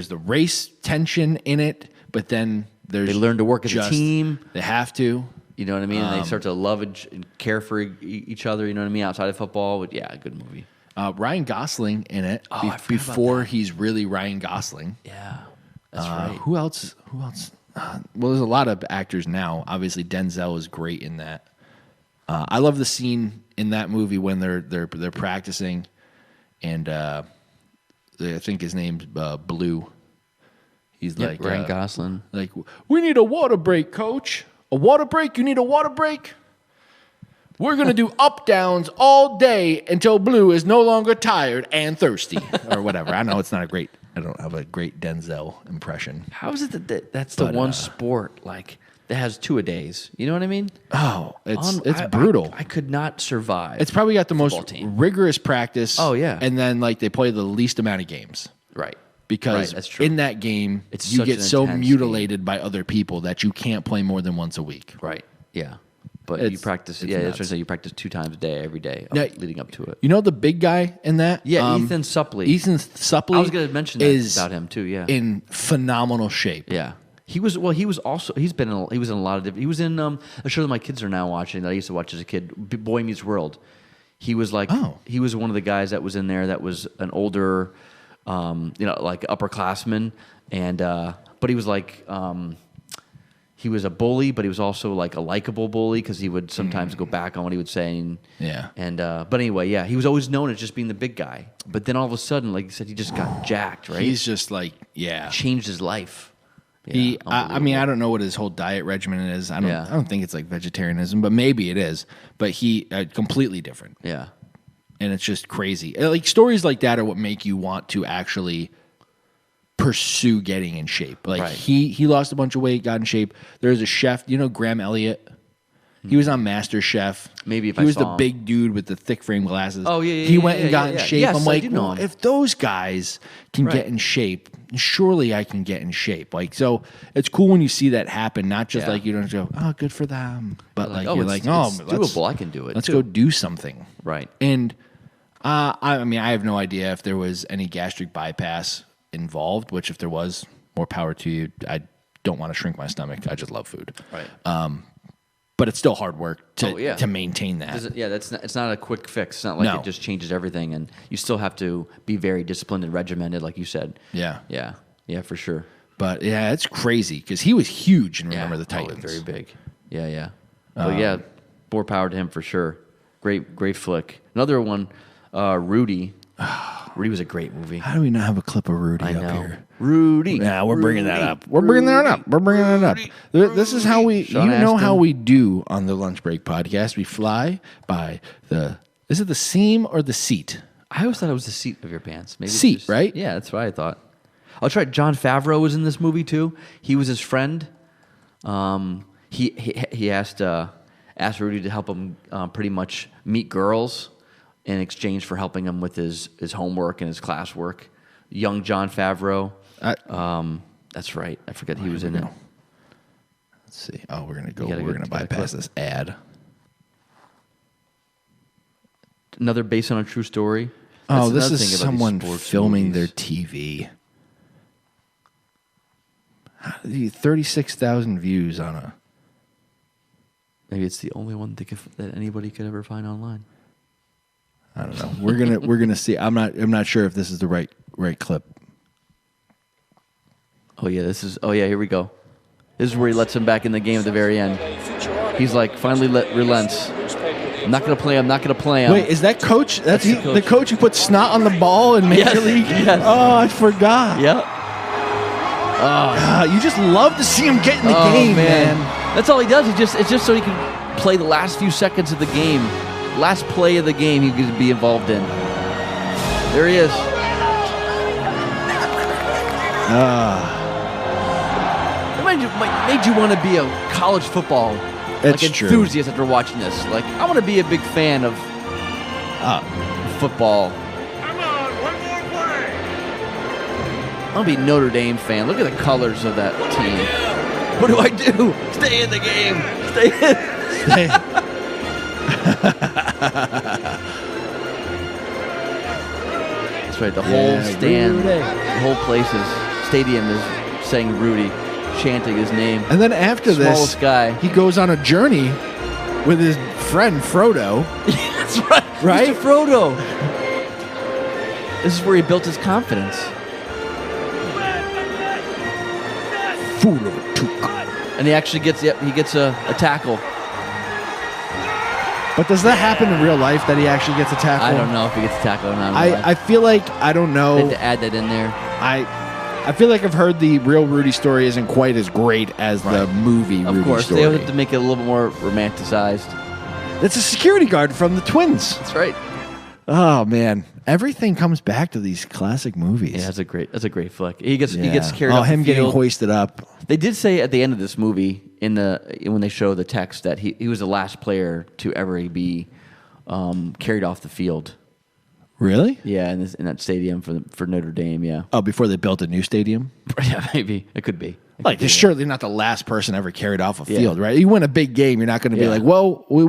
the race tension in it, but then there's They learn to work as a just- team. They have to. You know what I mean? And they start to love and care for each other. You know what I mean? Outside of football, but yeah, good movie. Ryan Gosling in it I forgot about before he's really Ryan Gosling. Yeah, that's right. Who else? Well, there's a lot of actors now. Obviously, Denzel is great in that. I love the scene in that movie when they're practicing, and I think his name's Blue. He's Yep, like Ryan Gosling. Like, we need a water break, coach. A water break? You need a water break? We're going to do up downs all day until Blue is no longer tired and thirsty or whatever. I know I don't have a great Denzel impression. How is it that that's the But, one sport like that has two-a-days? You know what I mean? Oh, it's I- brutal. I could not survive. It's probably got the football most team. rigorous practice. Oh, yeah. And then like they play the least amount of games. right. Because Right, that's true. in that game, It's you such get an so intense mutilated by other people that you can't play more than once a week. Right. Yeah. But you It's- practice. it's Yeah, nuts. that's what I'm saying. You practice 2 times a day, every day, Yeah. leading up to it. You know the big guy in that? Yeah, Ethan Suplee. Ethan Suplee. I was going to mention that is about him too. Yeah. in phenomenal shape. Yeah. He was also he was in a lot of different. He was in a show that my kids are now watching that I used to watch as a kid, Boy Meets World. He was like he was one of the guys that was in there that was an older, like upperclassman, and but he was like he was a bully, but he was also like a likable bully because he would sometimes go back on what he would say. And but anyway, yeah, he was always known as just being the big guy. But then all of a sudden, like you said, he just got jacked, right? He's just like, changed his life. I mean, unbelievable. I don't know what his whole diet regimen is. I Yeah. don't think it's like vegetarianism, but maybe it is. But he completely different, Yeah. and it's just crazy. Like stories like that are what make you want to actually pursue getting in shape. Like Right. he lost a bunch of weight, got in shape. There's a chef, Graham Elliott. He was on Master Chef. Maybe if he I was saw the him. big dude with the thick frame glasses. Oh, yeah, He yeah, went yeah, and got yeah, in yeah. shape. Yes, I'm I like, do know well, him. if those guys can Right. get in shape, surely I can get in shape. Like, so it's cool when you see that happen. Not just Yeah. like you don't go, oh, good for them, but like oh, you're it's- like, oh, it's let's- doable. I can do it, Let's too. go do something. Right. And I mean, I have no idea if there was any gastric bypass involved. Which, if there was, more power to you. I don't want to shrink my stomach. I just love food. Right. But it's still hard work to Oh, yeah. to maintain that. It's not a quick fix. It's not like No. it just changes everything, and you still have to be very disciplined and regimented, like you said. Yeah. Yeah, for sure. But yeah, it's crazy because he was huge in Remember Yeah. the Titans. very big. Yeah. But yeah, more power to him for sure. Great flick. Another one, Rudy. Rudy was a great movie. How do we not have a clip of Rudy I up know. here? Rudy. Yeah, we're bringing that up. We're bringing that up. We're bringing it up. This is how we, Sean how Astin. we do on the Lunch Break podcast. We fly by is it the seam or the seat? I always thought it was the seat of your pants. Maybe it's Seat, just- right? Yeah, that's what I thought. I'll try. John Favreau was in this movie too. He was his friend. He asked Rudy to help him pretty much meet girls in exchange for helping him with his homework and his classwork. Young John Favreau. That's right. I forget he was in it. Let's see. Oh, we're gonna You gotta We're go gonna to the bypass clip. this ad. Another based on a true story. Oh, That's this another is thing about these someone sports filming movies. their TV. 36,000 views on a. Maybe it's the only one that anybody could ever find online. I don't know. We're gonna see. I'm not sure if this is the right clip. Oh yeah, here we go. This is where he lets him back in the game at the very end. He's like, finally relents. I'm not gonna play him. Wait, is that coach? That's the the coach who put snot on the ball in Major Yes, League. yes. Oh, I forgot. Yep. You just love to see him get in the game, man. That's all he does. It's just so he can play the last few seconds of the game, last play of the game he could be involved in. There he is. It made you want to be a college football It's true. enthusiast after watching this. Like, I want to be a big fan of football. Come on, one more play. I want to be a Notre Dame fan. Look at the colors of that team. What do I do? Stay in the game. Stay in. That's right. The whole stand, Rudy. the whole stadium is saying Rudy, chanting his name. And then after this, Smallest guy. he goes on a journey with his friend Frodo. That's right. Right? Mr. Frodo. This is where he built his confidence. Fool of a took. And he actually gets a tackle. But does that happen in real life that he actually gets a tackle? I don't know if he gets a tackle or not. I feel like I don't They had know. to add that in there. I feel like I've heard the real Rudy story isn't quite as great as the movie Of Rudy course, story. they have to make it a little bit more romanticized. It's a security guard from the Twins. That's right. Oh man, everything comes back to these classic movies. Yeah, that's a great flick. He gets carried Oh, off him the getting field. hoisted up. They did say at the end of this movie, when they show the text, that he was the last player to ever be carried off the field. Really? Yeah, in that stadium for Notre Dame. Yeah, Oh, before they built a new stadium? yeah, maybe it could be. Like, you're surely not the last person ever carried off a Yeah. field, right? You win a big game, you're not going to be Yeah. like, well, we're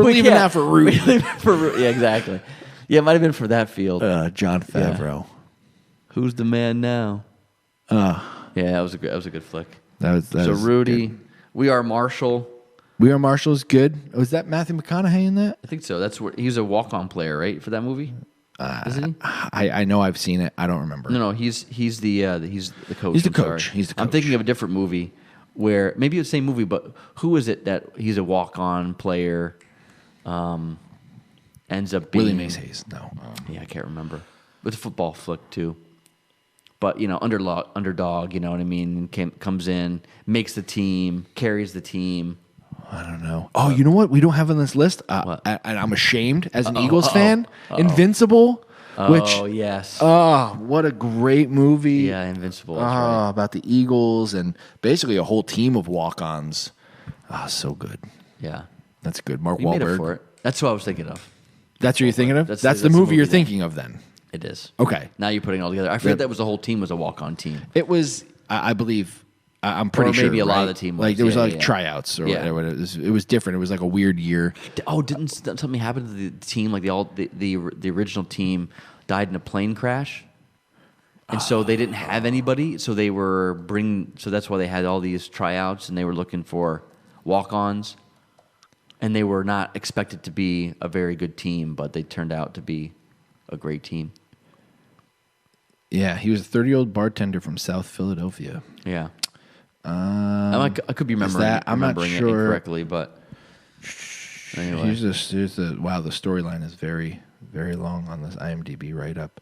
leaving that for Rudy. Yeah, exactly. Yeah, it might have been for that field. John Favreau. Who's the man now? Yeah, that was a good flick. That was So Rudy, good. We Are Marshall. We Are Marshall's good. Was that Matthew McConaughey in that? I think so. That's where he's a walk-on player, right, for that movie. Isn't he? I know I've seen it. I don't remember. No, he's the coach. He's the I'm coach. sorry. He's the I'm coach. thinking of a different movie where maybe it's the same movie, but who is it that he's a walk-on player? Ends up being Willie Mays Hayes. No. Yeah, I can't remember. With a football flick too. But underdog. You know what I mean? Comes in, makes the team, carries the team. I don't know. Oh, you know what? We don't have on this list, What? and I'm ashamed as an Eagles fan. Invincible Oh, yes. Oh, what a great movie! Yeah, Invincible. That's right. About the Eagles and basically a whole team of walk-ons. So good. Yeah. That's good. Mark You made Wahlberg. up for it. That's what I was thinking of. That's what you're thinking of? That's That's the the movie you're movie thinking of then. It is. Okay. Now you're putting it all together. I forget that was the whole team was a walk-on team. It was, I believe, I'm pretty sure. maybe a lot of right? the team Like was. there was Yeah, like yeah. tryouts or Yeah. whatever. It was different. It was like a weird year. Oh, didn't something happen to the team? Like the original team died in a plane crash, and so they didn't have anybody. So they were So that's why they had all these tryouts, and they were looking for walk-ons, and they were not expected to be a very good team, but they turned out to be a great team. Yeah, he was a 30-year-old bartender from South Philadelphia. Yeah. I could be remembering, I'm not remembering it sure. incorrectly, but anyway. Here's the wow. The storyline is very, very long on this IMDb write-up.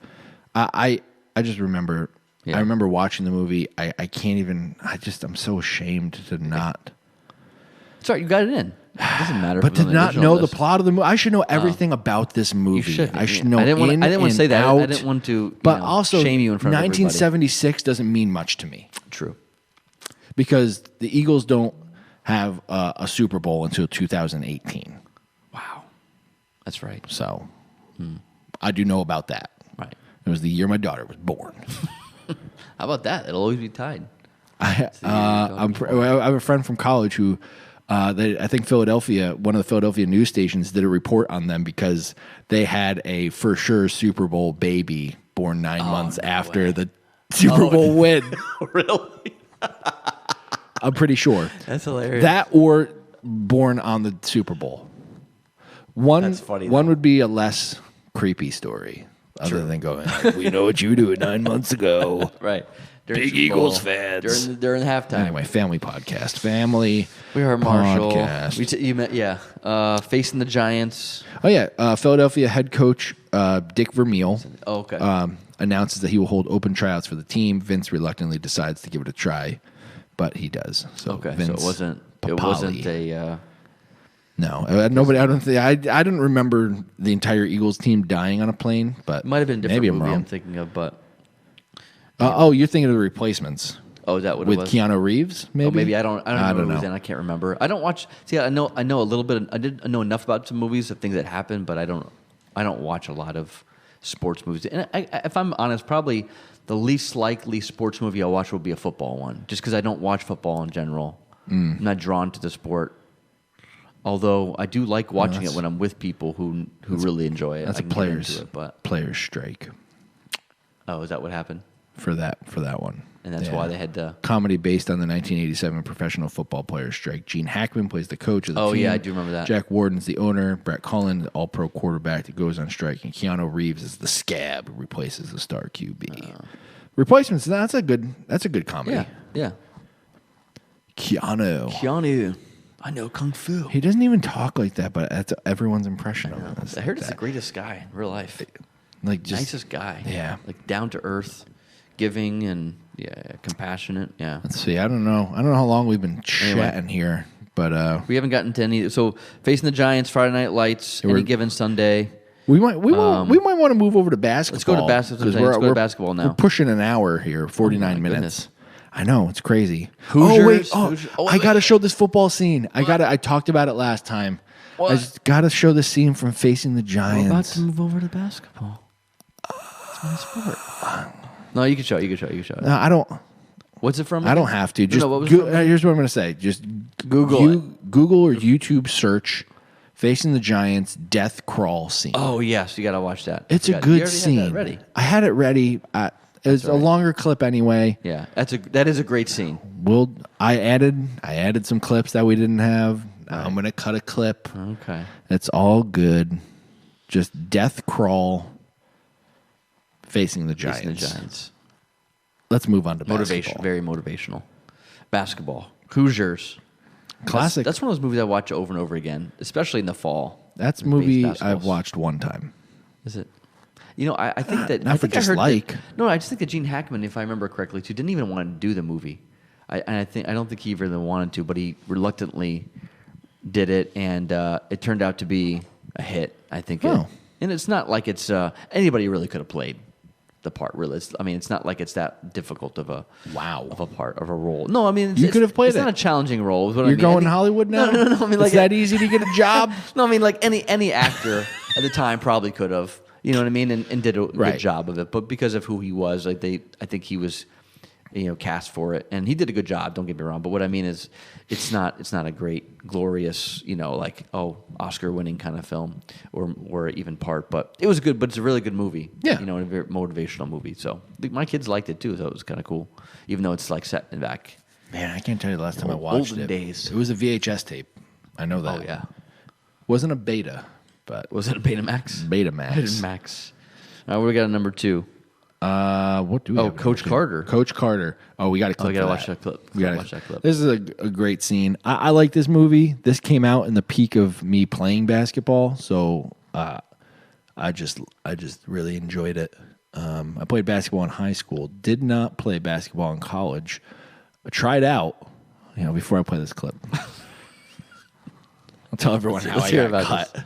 I just remember. Yeah. I remember watching the movie. I can't even. I'm so ashamed to not. Sorry, you got it in. It doesn't matter. But if it's to on the not original know the list. plot of the movie, I should know everything about this movie. You should. I should Yeah. know. I didn't want to and say that. out. I didn't want to. But also, shame you in front of everybody. 1976 doesn't mean much to me True. because the Eagles don't have a Super Bowl until 2018. Wow. That's right. So I do know about that. Right. It was the year my daughter was born. How about that? It'll always be tied. I have a friend from college who, I think Philadelphia, one of the Philadelphia news stations did a report on them because they had a for sure Super Bowl baby born 9 months after the Super Bowl win. Really? I'm pretty sure. That's hilarious. That or born on the Super Bowl. That's funny, One though. would be a less creepy story other than going, we know what you did 9 months ago. Right. During Big Super Eagles Bowl, fans. During the halftime. Anyway, family podcast. Family We are Marshall. podcast. You met, yeah. Facing the Giants. Oh, yeah. Philadelphia head coach Dick Vermeil Oh, okay. announces that he will hold open tryouts for the team. Vince reluctantly decides to give it a try, but he does. So okay. Vince So it Papali. wasn't a. No, nobody. I don't think. I didn't remember the entire Eagles team dying on a plane, but Might have been a different maybe I'm movie wrong. I'm thinking of, but. Oh, you're thinking of the replacements Oh, is that what with it was? Keanu Reeves? Maybe. Oh, maybe I don't know. Who was know. in. I can't remember. I don't watch. See, I know a little bit. I know enough about some movies of things that happen, but I don't watch a lot of sports movies. And if I'm honest, probably the least likely sports movie I'll watch will be a football one, just because I don't watch football in general. I'm not drawn to the sport. Although I do like watching it when I'm with people who really enjoy it. That's I a can get players into it, but players strike oh, is that what happened? for that one. And that's why they had to. Comedy based on the 1987 professional football players strike. Gene Hackman plays the coach of the Oh, team. yeah, I do remember that. Jack Warden's the owner. Brett Cullen, the all-pro quarterback that goes on strike, and Keanu Reeves is the scab who replaces the star QB. Replacements. That's a good comedy. Yeah, yeah. Keanu. I know kung fu. He doesn't even talk like that, but that's everyone's impression of him. I heard he's the greatest guy in real life. Like just Nicest guy. Yeah. Like down to earth, giving and compassionate. Yeah. Let's see. I don't know how long we've been chatting here, but We haven't gotten to any. So facing the Giants, Friday Night Lights, any given Sunday. we might want to move over to basketball. Let's go to basketball. 'cause Let's go to basketball now. We're pushing an hour here, 49 minutes. goodness. I know, it's crazy. Hoosiers, Oh wait, Hoosiers. Oh, I got to show this football scene. I talked about it last time. What? I just got to show this scene from Facing the We're Giants. about to move over to basketball. It's my sport. No, you can show it. You can show it. No, I don't. What's it from? I don't have to. Just what was it from? here's what I'm going to say. Just Google or YouTube search Facing the Giants death crawl scene. Oh yes, you got to watch that. It's You a got- you good already scene. Had that ready. I had it ready. It's a longer clip anyway. Yeah, that is a great scene. I added some clips that we didn't have. Now I'm gonna cut a clip. Okay. It's all good. Just death crawl. Facing the Giants. Facing the Giants. Let's move on to Motivation, basketball. very motivational. Basketball. Hoosiers. Classic. That's one of those movies I watch over and over again, especially in the fall. That's a Base movie basketballs. I've watched one time. Is it? You know, I think that not I for think I just heard like. That, no, I just think that Gene Hackman, if I remember correctly, too, didn't even want to do the movie. I don't think he even wanted to, but he reluctantly did it, and it turned out to be a hit. I think. Oh. And it's not like it's anybody really could have played the part. Really, it's not like it's that difficult of a part of a role. No, I mean You could have played It's it. not a challenging role. Is what I You're mean. going to Hollywood now? No. I mean, it's like that easy to get a job? No, I mean like any actor at the time probably could have. You know what I mean? And did a Right. good job of it. But because of who he was, I think he was, cast for it, and he did a good job. Don't get me wrong. But what I mean is, it's not a great, glorious, Oscar-winning kind of film or even part. But it was good. But it's a really good movie. Yeah. a very motivational movie. So my kids liked it too. So it was kind of cool, even though it's like set in back. Man, I can't tell you the last time I watched Olden it. days. It was a VHS tape. I know that. Oh yeah. Wasn't a beta, but Was it a Betamax? Betamax. Betamax. All right, we got a number 2. What do we have? Coach Carter. Coach Carter. Oh, we got to clip. we gotta for watch that clip. We gotta watch that clip. This is a great scene. I like this movie. This came out in the peak of me playing basketball, so I just really enjoyed it. I played basketball in high school. Did not play basketball in college. I tried out. Before I play this clip, I'll tell everyone how Let's I hear got about cut. this.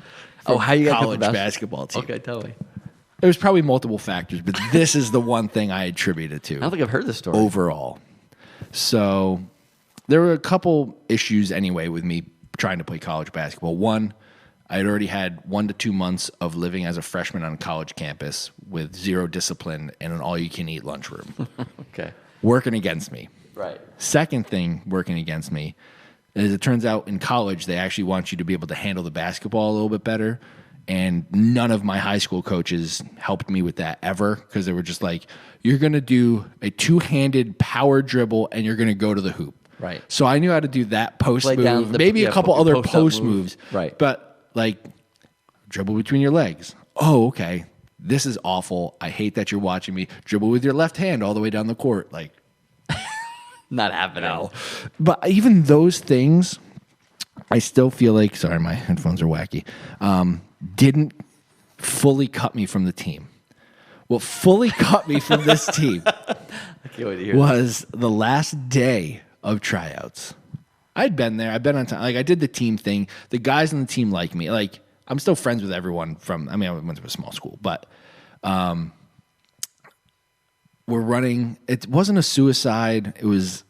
How you got cut college from basketball team? Okay, tell me. There was probably multiple factors, but this is the one thing I attribute it to. I don't think I've heard this story. Overall. So there were a couple issues anyway with me trying to play college basketball. One, I had already had 1 to 2 months of living as a freshman on a college campus with zero discipline and an all-you-can-eat lunchroom. Okay. Working against me. Right. Second thing working against me is it turns out in college they actually want you to be able to handle the basketball a little bit better. And none of my high school coaches helped me with that ever because they were just like, you're going to do a two-handed power dribble and you're going to go to the hoop. Right. So I knew how to do that post Play move, down maybe a couple other post-up post moves. moves. Right. But like dribble between your legs. Oh, okay. This is awful. I hate that you're watching me. Dribble with your left hand all the way down the court. Like, Not happening. no. But even those things, I still feel like, sorry, my headphones are wacky, didn't fully cut me from the team. What fully cut me from this team I can't wait to hear was the last day of tryouts. I'd been there. I've been on time. Like, I did the team thing. The guys on the team like me. Like, I'm still friends with everyone I went to a small school, but we're running. It wasn't a suicide. It was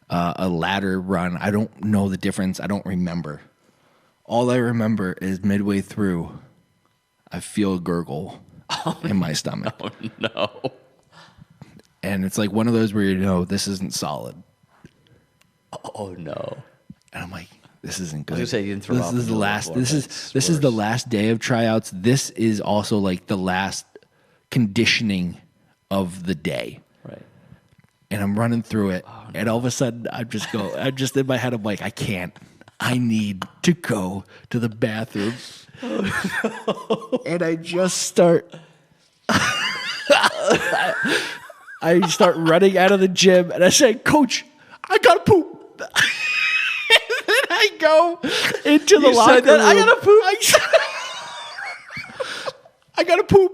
a ladder run. I don't know the difference. I don't remember. All I remember is midway through, I feel a gurgle in my stomach. Oh, no. And it's like one of those where this isn't solid. Oh, no. And I'm like, this isn't good. I was gonna say you didn't throw this up is in the the last. floor, This but is it's this is the worse. last day of tryouts. This is also like the last conditioning of the day. Right. And I'm running through it, and all of a sudden I'm just in my head. I'm like, I can't. I need to go to the bathroom. And I just start. I start running out of the gym, and I say, "Coach, I gotta poop." And then I go into the locker said that? room. I gotta poop. I gotta poop.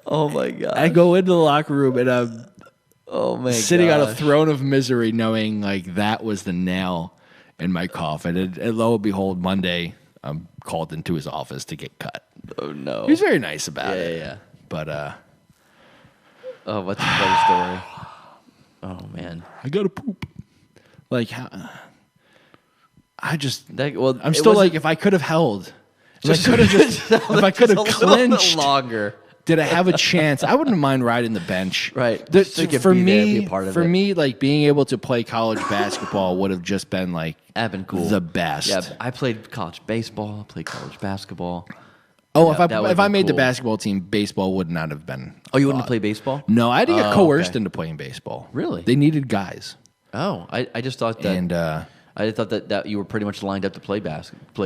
Oh, my God. I go into the locker room, and I'm sitting on a gosh. throne of misery, knowing like that was the nail in my coffin. And lo and behold, Monday, I'm called into his office to get cut. Oh, no. He was very nice about Yeah, it. yeah. But Oh, what's a better story? Oh, man. I gotta poop. Like how? I'm It still wasn't- like, if I could have held, if I could have clinched, longer. did I have a chance? I wouldn't mind riding the bench. Right. The- So you could for be there, me, be a part of for it. me, like being able to play college basketball would have just been like That'd been cool. the best. Yeah, I played college baseball. I played college basketball. Oh, Yeah, that would've if I been made the cool. basketball team, baseball would not have been. Oh, you wouldn't thought. have played baseball? No, I had to get Oh, coerced okay. into playing baseball. Really? They needed guys, Oh, I just thought that. and I thought that you were pretty much lined up to play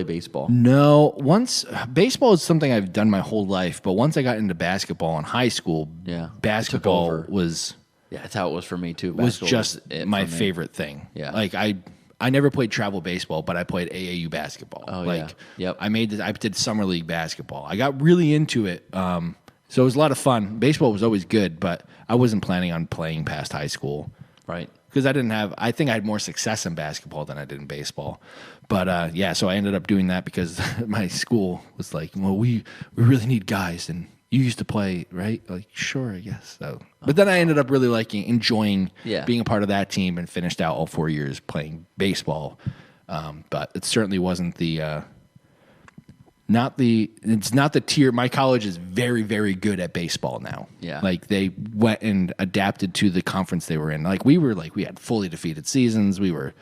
baseball. no. Once baseball is something I've done my whole life, but once I got into basketball in high school, Yeah, it took basketball over. was Yeah, that's how it was for me too. was Basketball just it my for me. favorite thing. Yeah. Like I never played travel baseball, but I played AAU basketball. Oh, like, yeah. Yep. I did summer league basketball. I got really into it. So it was a lot of fun. Baseball was always good, but I wasn't planning on playing past high school. Right. because I think I had more success in basketball than I did in baseball. But so I ended up doing that because my school was like, well, we really need guys, and you used to play, right? Like, sure, I guess so. But then I ended up really enjoying being a part of that team, and finished out all 4 years playing baseball. But it certainly wasn't it's not the tier. My college is very, very good at baseball now. Yeah. Like, they went and adapted to the conference they were in. Like, we had fully defeated seasons. We were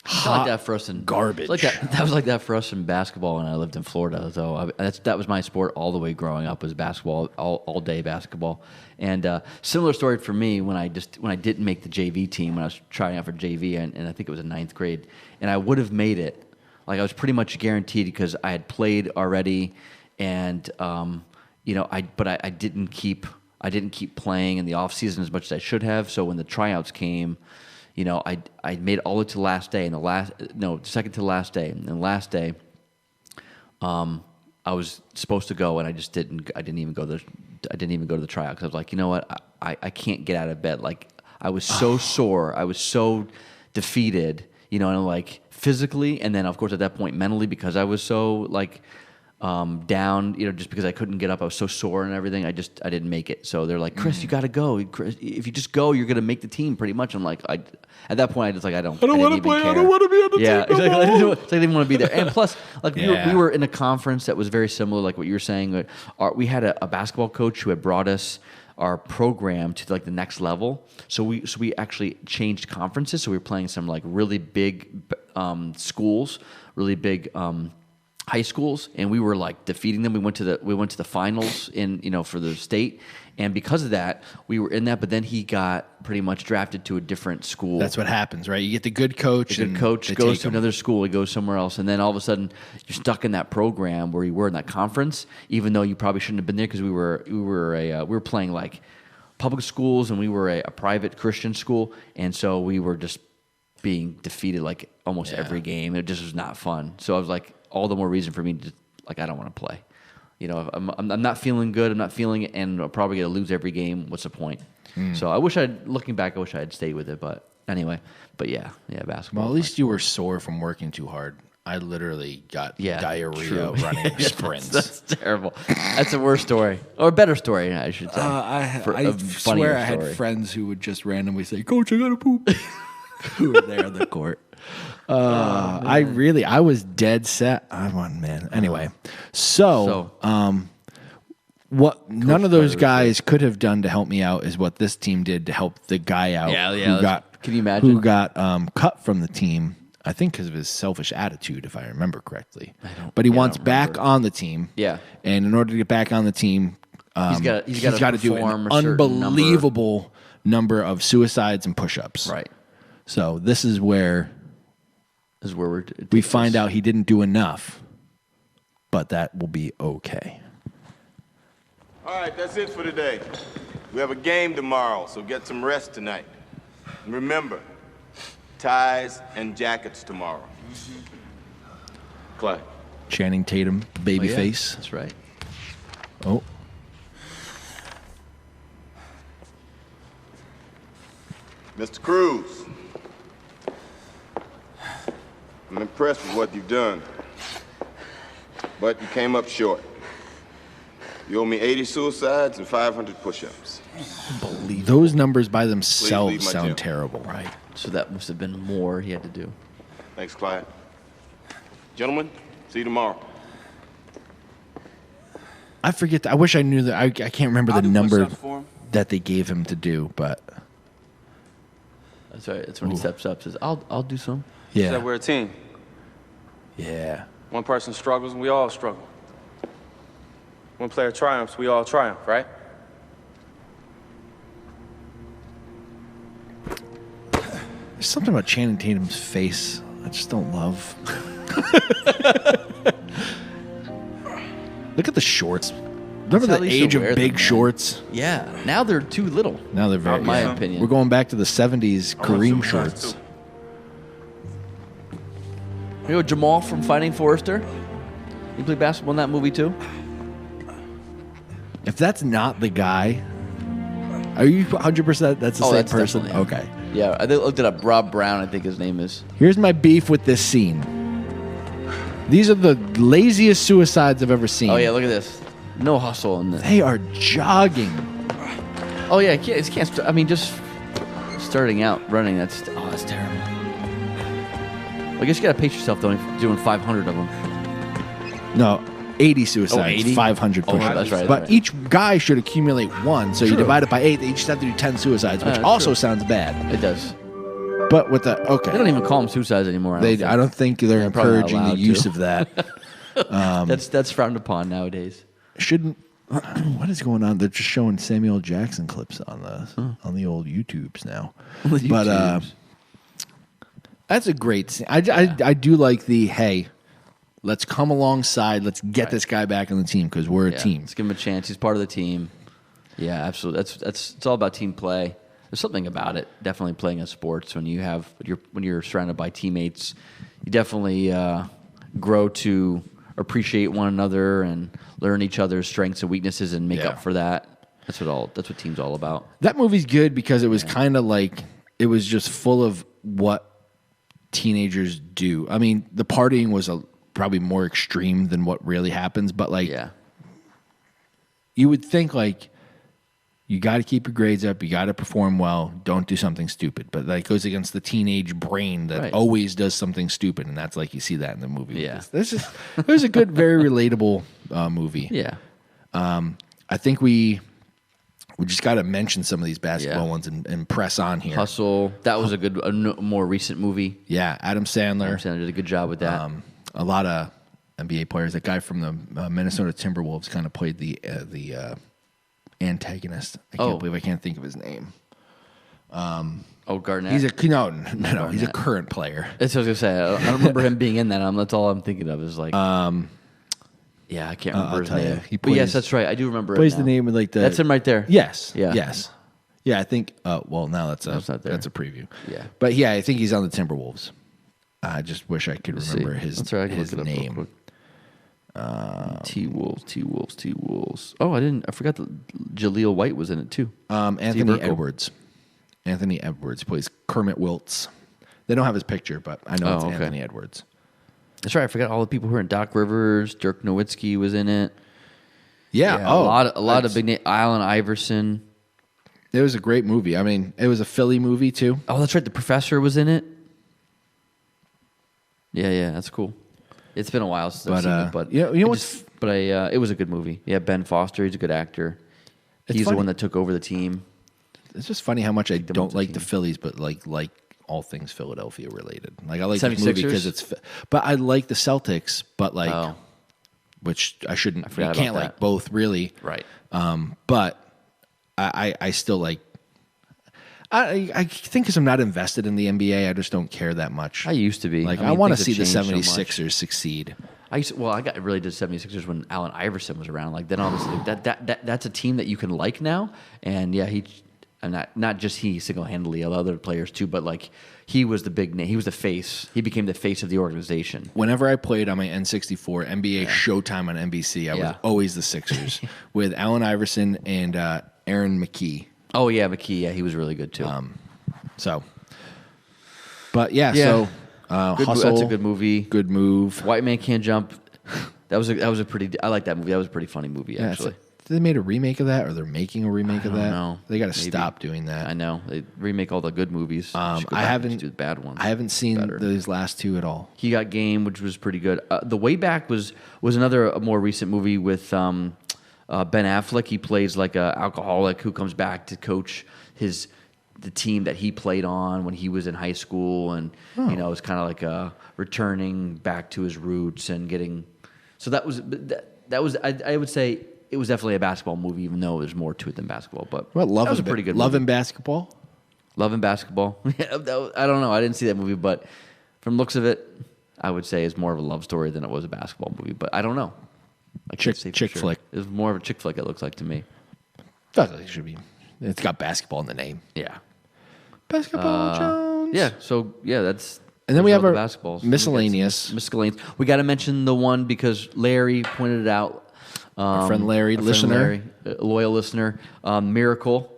It's not like that for us in garbage. It's like that was like that for us in basketball when I lived in Florida. So that was my sport all the way growing up, was basketball, all day basketball. And similar story for me when I didn't make the JV team, when I was trying out for JV, and I think it was in 9th grade, and I would have made it. Like, I was pretty much guaranteed because I had played already, and I didn't keep playing in the off season as much as I should have. So when the tryouts came, I made it all the way to the last day, second to the last day. And the last day, I was supposed to go, and I just didn't. I didn't even go to the tryout because I was like, you know what, I can't get out of bed. Like, I was so sore, I was so defeated, and like physically, and then of course at that point mentally, because I was so down, just because I couldn't get up. I was so sore and everything. I didn't make it. So they're like, Chris, you got to go. Chris, if you just go, you're going to make the team pretty much. I'm like, at that point, I just like, I don't want to play. Care. I don't want to be on the team. Yeah, exactly. I didn't want to be there. And plus, like, we were in a conference that was very similar, like what you were saying. We had a basketball coach who had brought us our program to like the next level. So we actually changed conferences. So we were playing some like really big schools, really big high schools, and we were like defeating them. We went to the finals for the state, and because of that, we were in that. But then he got pretty much drafted to a different school. That's what happens, right? You get the good coach. The good coach goes to another school. He goes somewhere else, and then all of a sudden, you're stuck in that program where you were in that conference, even though you probably shouldn't have been there, because we were playing like public schools, and we were a private Christian school, and so we were just being defeated like almost every game. It just was not fun. So I was like, all the more reason for me to, like, I don't want to play. I'm not feeling good. I'm not feeling it, and I'm probably going to lose every game. What's the point? So looking back, I wish I had stayed with it. But anyway, basketball. Well, at least you were sore from working too hard. I literally got diarrhea running sprints. That's terrible. That's the worst story, or a better story, I should say. I swear I had friends who would just randomly say, "Coach, I got to poop," who were there on the court. I was dead set. I'm on, man. Anyway, what none of those guys could have done to help me out is what this team did to help the guy out. Can you imagine? Who got cut from the team? I think because of his selfish attitude, if I remember correctly. But he wants back on the team. Yeah. And in order to get back on the team, he's got to do an unbelievable number of suicides and push-ups. Right. So this is where we find out he didn't do enough, but that will be okay. All right, that's it for today. We have a game tomorrow, so get some rest tonight. And remember, ties and jackets tomorrow. Clyde. Channing Tatum, baby face. That's right. Oh. Mr. Cruz. I'm impressed with what you've done, but you came up short. You owe me 80 suicides and 500 push-ups. Those numbers by themselves sound terrible, right? So that must have been more he had to do. Thanks, Clyde. Gentlemen, see you tomorrow. I forget. I wish I knew that. I can't remember the number that they gave him to do, but that's right. That's when he steps up, says, "I'll do some." Yeah. Said we're a team. Yeah. One person struggles, and we all struggle. One player triumphs, we all triumph, right? There's something about Channing Tatum's face I just don't love. Look at the shorts. Remember the age of big shorts? Yeah. Now they're too little. Now they're very. In my opinion. We're going back to the '70s Kareem shorts. You know Jamal from Finding Forrester? He played basketball in that movie too? If that's not the guy, are you 100% that's the same person? Definitely. Okay. Yeah, I looked it up. Rob Brown, I think his name is. Here's my beef with this scene. These are the laziest suicides I've ever seen. Oh, yeah, look at this. No hustle in this. They are jogging. Oh, yeah, just starting out running, that's terrible. I guess you got to pace yourself doing 500 of them. No, 80 suicides, 80? 500 Oh, push-ups. that's right, But that's right. each guy should accumulate one, so you divide it by 8. They each have to do 10 suicides, which also true. sounds bad. It does. But with the They don't even call them suicides anymore. I don't think they're probably not encouraging the allowed use to. of that. That's frowned upon nowadays. Shouldn't. What is going on? They're just showing Samuel Jackson clips on the old YouTubes now. But that's a great scene. I do like the hey, let's come alongside. Let's get this guy back on the team because we're a team. Let's give him a chance. He's part of the team. Yeah, absolutely. It's all about team play. There's something about it. Definitely playing in sports when you're surrounded by teammates, you definitely grow to appreciate one another and learn each other's strengths and weaknesses and make up for that. That's what team's all about. That movie's good because it was kind of like it was just full of what teenagers do. I mean, the partying was probably more extreme than what really happens, but like you would think like you got to keep your grades up, you got to perform well, don't do something stupid. But that goes against the teenage brain that always does something stupid, and that's like you see that in the movie. Yeah, it was a good, very relatable movie. Yeah, I think we just got to mention some of these basketball ones and press on here. Hustle. That was a more recent movie. Yeah, Adam Sandler. Adam Sandler did a good job with that. A lot of NBA players. That guy from the Minnesota Timberwolves kind of played the antagonist. I can't believe I can't think of his name. Garnett. He's he's a current player. That's what I was gonna say. I don't remember him being in that. That's all I'm thinking of. Is like, yeah, I can't remember his name. But yes, that's right. I do remember. Plays the name of like the. That's him right there. Yes. Yeah. Yes. Yeah, I think. Well, now that's not there. that's a preview. Yeah. But yeah, I think he's on the Timberwolves. I just wish I could remember his That's right. I can his look it up real name. quick. T-Wolves. Oh, I forgot that Jaleel White was in it too. Anthony Urkel. Edwards. Anthony Edwards plays Kermit Wiltz. They don't have his picture, but I know it's Anthony Edwards. That's right. I forgot all the people who were in. Doc Rivers, Dirk Nowitzki was in it. Yeah. a lot of big name. Allen Iverson. It was a great movie. I mean, it was a Philly movie too. Oh, that's right. The Professor was in it. Yeah, that's cool. It's been a while since I've seen it, but it was a good movie. Yeah, Ben Foster, he's a good actor. He's the one that took over the team. It's just funny how much I don't like the Phillies, but like all things Philadelphia related. Like I like the movie because but I like the Celtics, but which I shouldn't. You can't like both really, right? But I still like. I think because I'm not invested in the NBA, I just don't care that much. I used to be. Like, I want to see the 76ers succeed. I got really did 76ers when Allen Iverson was around. Like then obviously that's a team that you can like now. And yeah, not just he single-handedly, other players too, but like he was the big name. He was the face. He became the face of the organization. Whenever I played on my N64 NBA Showtime on NBC, I was always the Sixers with Allen Iverson and Aaron McKee. Oh yeah, McKee. Yeah, he was really good too. So Hustle. That's a good movie. Good move. White Man Can't Jump. That was a pretty. I like that movie. That was a pretty funny movie actually. They made a remake of that, or they're making a remake of that. Know. They got to stop doing that. I know they remake all the good movies. I haven't do the bad ones. I haven't seen those last two at all. He Got Game, which was pretty good. The Way Back was another more recent movie with Ben Affleck. He plays like an alcoholic who comes back to coach the team that he played on when he was in high school, and it's kind of like returning back to his roots and getting. So that was I would say. It was definitely a basketball movie, even though there's more to it than basketball. But that was a pretty good movie. Love and Basketball? Love and Basketball. I don't know. I didn't see that movie, but from looks of it, I would say it's more of a love story than it was a basketball movie. But I don't know. Chick flick. It's more of a chick flick, it looks like to me. It should be. It's got basketball in the name. Yeah. Basketball Jones. Yeah. So, that's... And then we have our basketballs. miscellaneous. We got to mention the one because Larry pointed it out. Our friend Larry, listener. Loyal listener. Miracle.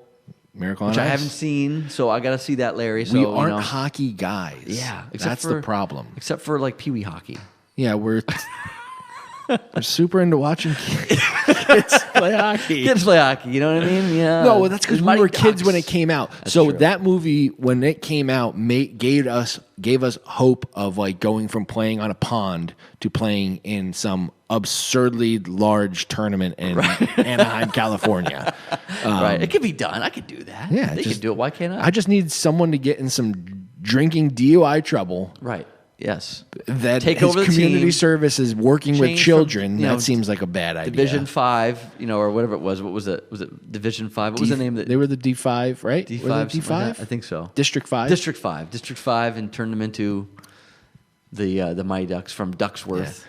Miracle on which Ice. I haven't seen, so I got to see that, Larry. So We aren't you know, hockey guys. yeah, that's the problem. Except for like Pee Wee hockey. Yeah, we're super into watching kids play hockey. Kids play hockey. You know what I mean? Yeah. No, well, that's because we Mighty were kids Ducks. when it came out. That's so true. that movie, when it came out, gave us hope of like going from playing on a pond to playing in some absurdly large tournament in Anaheim, California. Right. It could be done. I could do that. Yeah, they just- could do it. Why can't I? I just need someone to get in some drinking DUI trouble. Right. Yes. That Take his over the community team. service is working with Change from, children. you know, that seems like a bad idea. Division 5, you know, or whatever it was. What was it? Was it Division 5? What was the name of it? They were the D5, right? D5. Were they something like D5? that? I think so. District 5? District 5. District 5, and turned them into the Mighty Ducks from Ducksworth.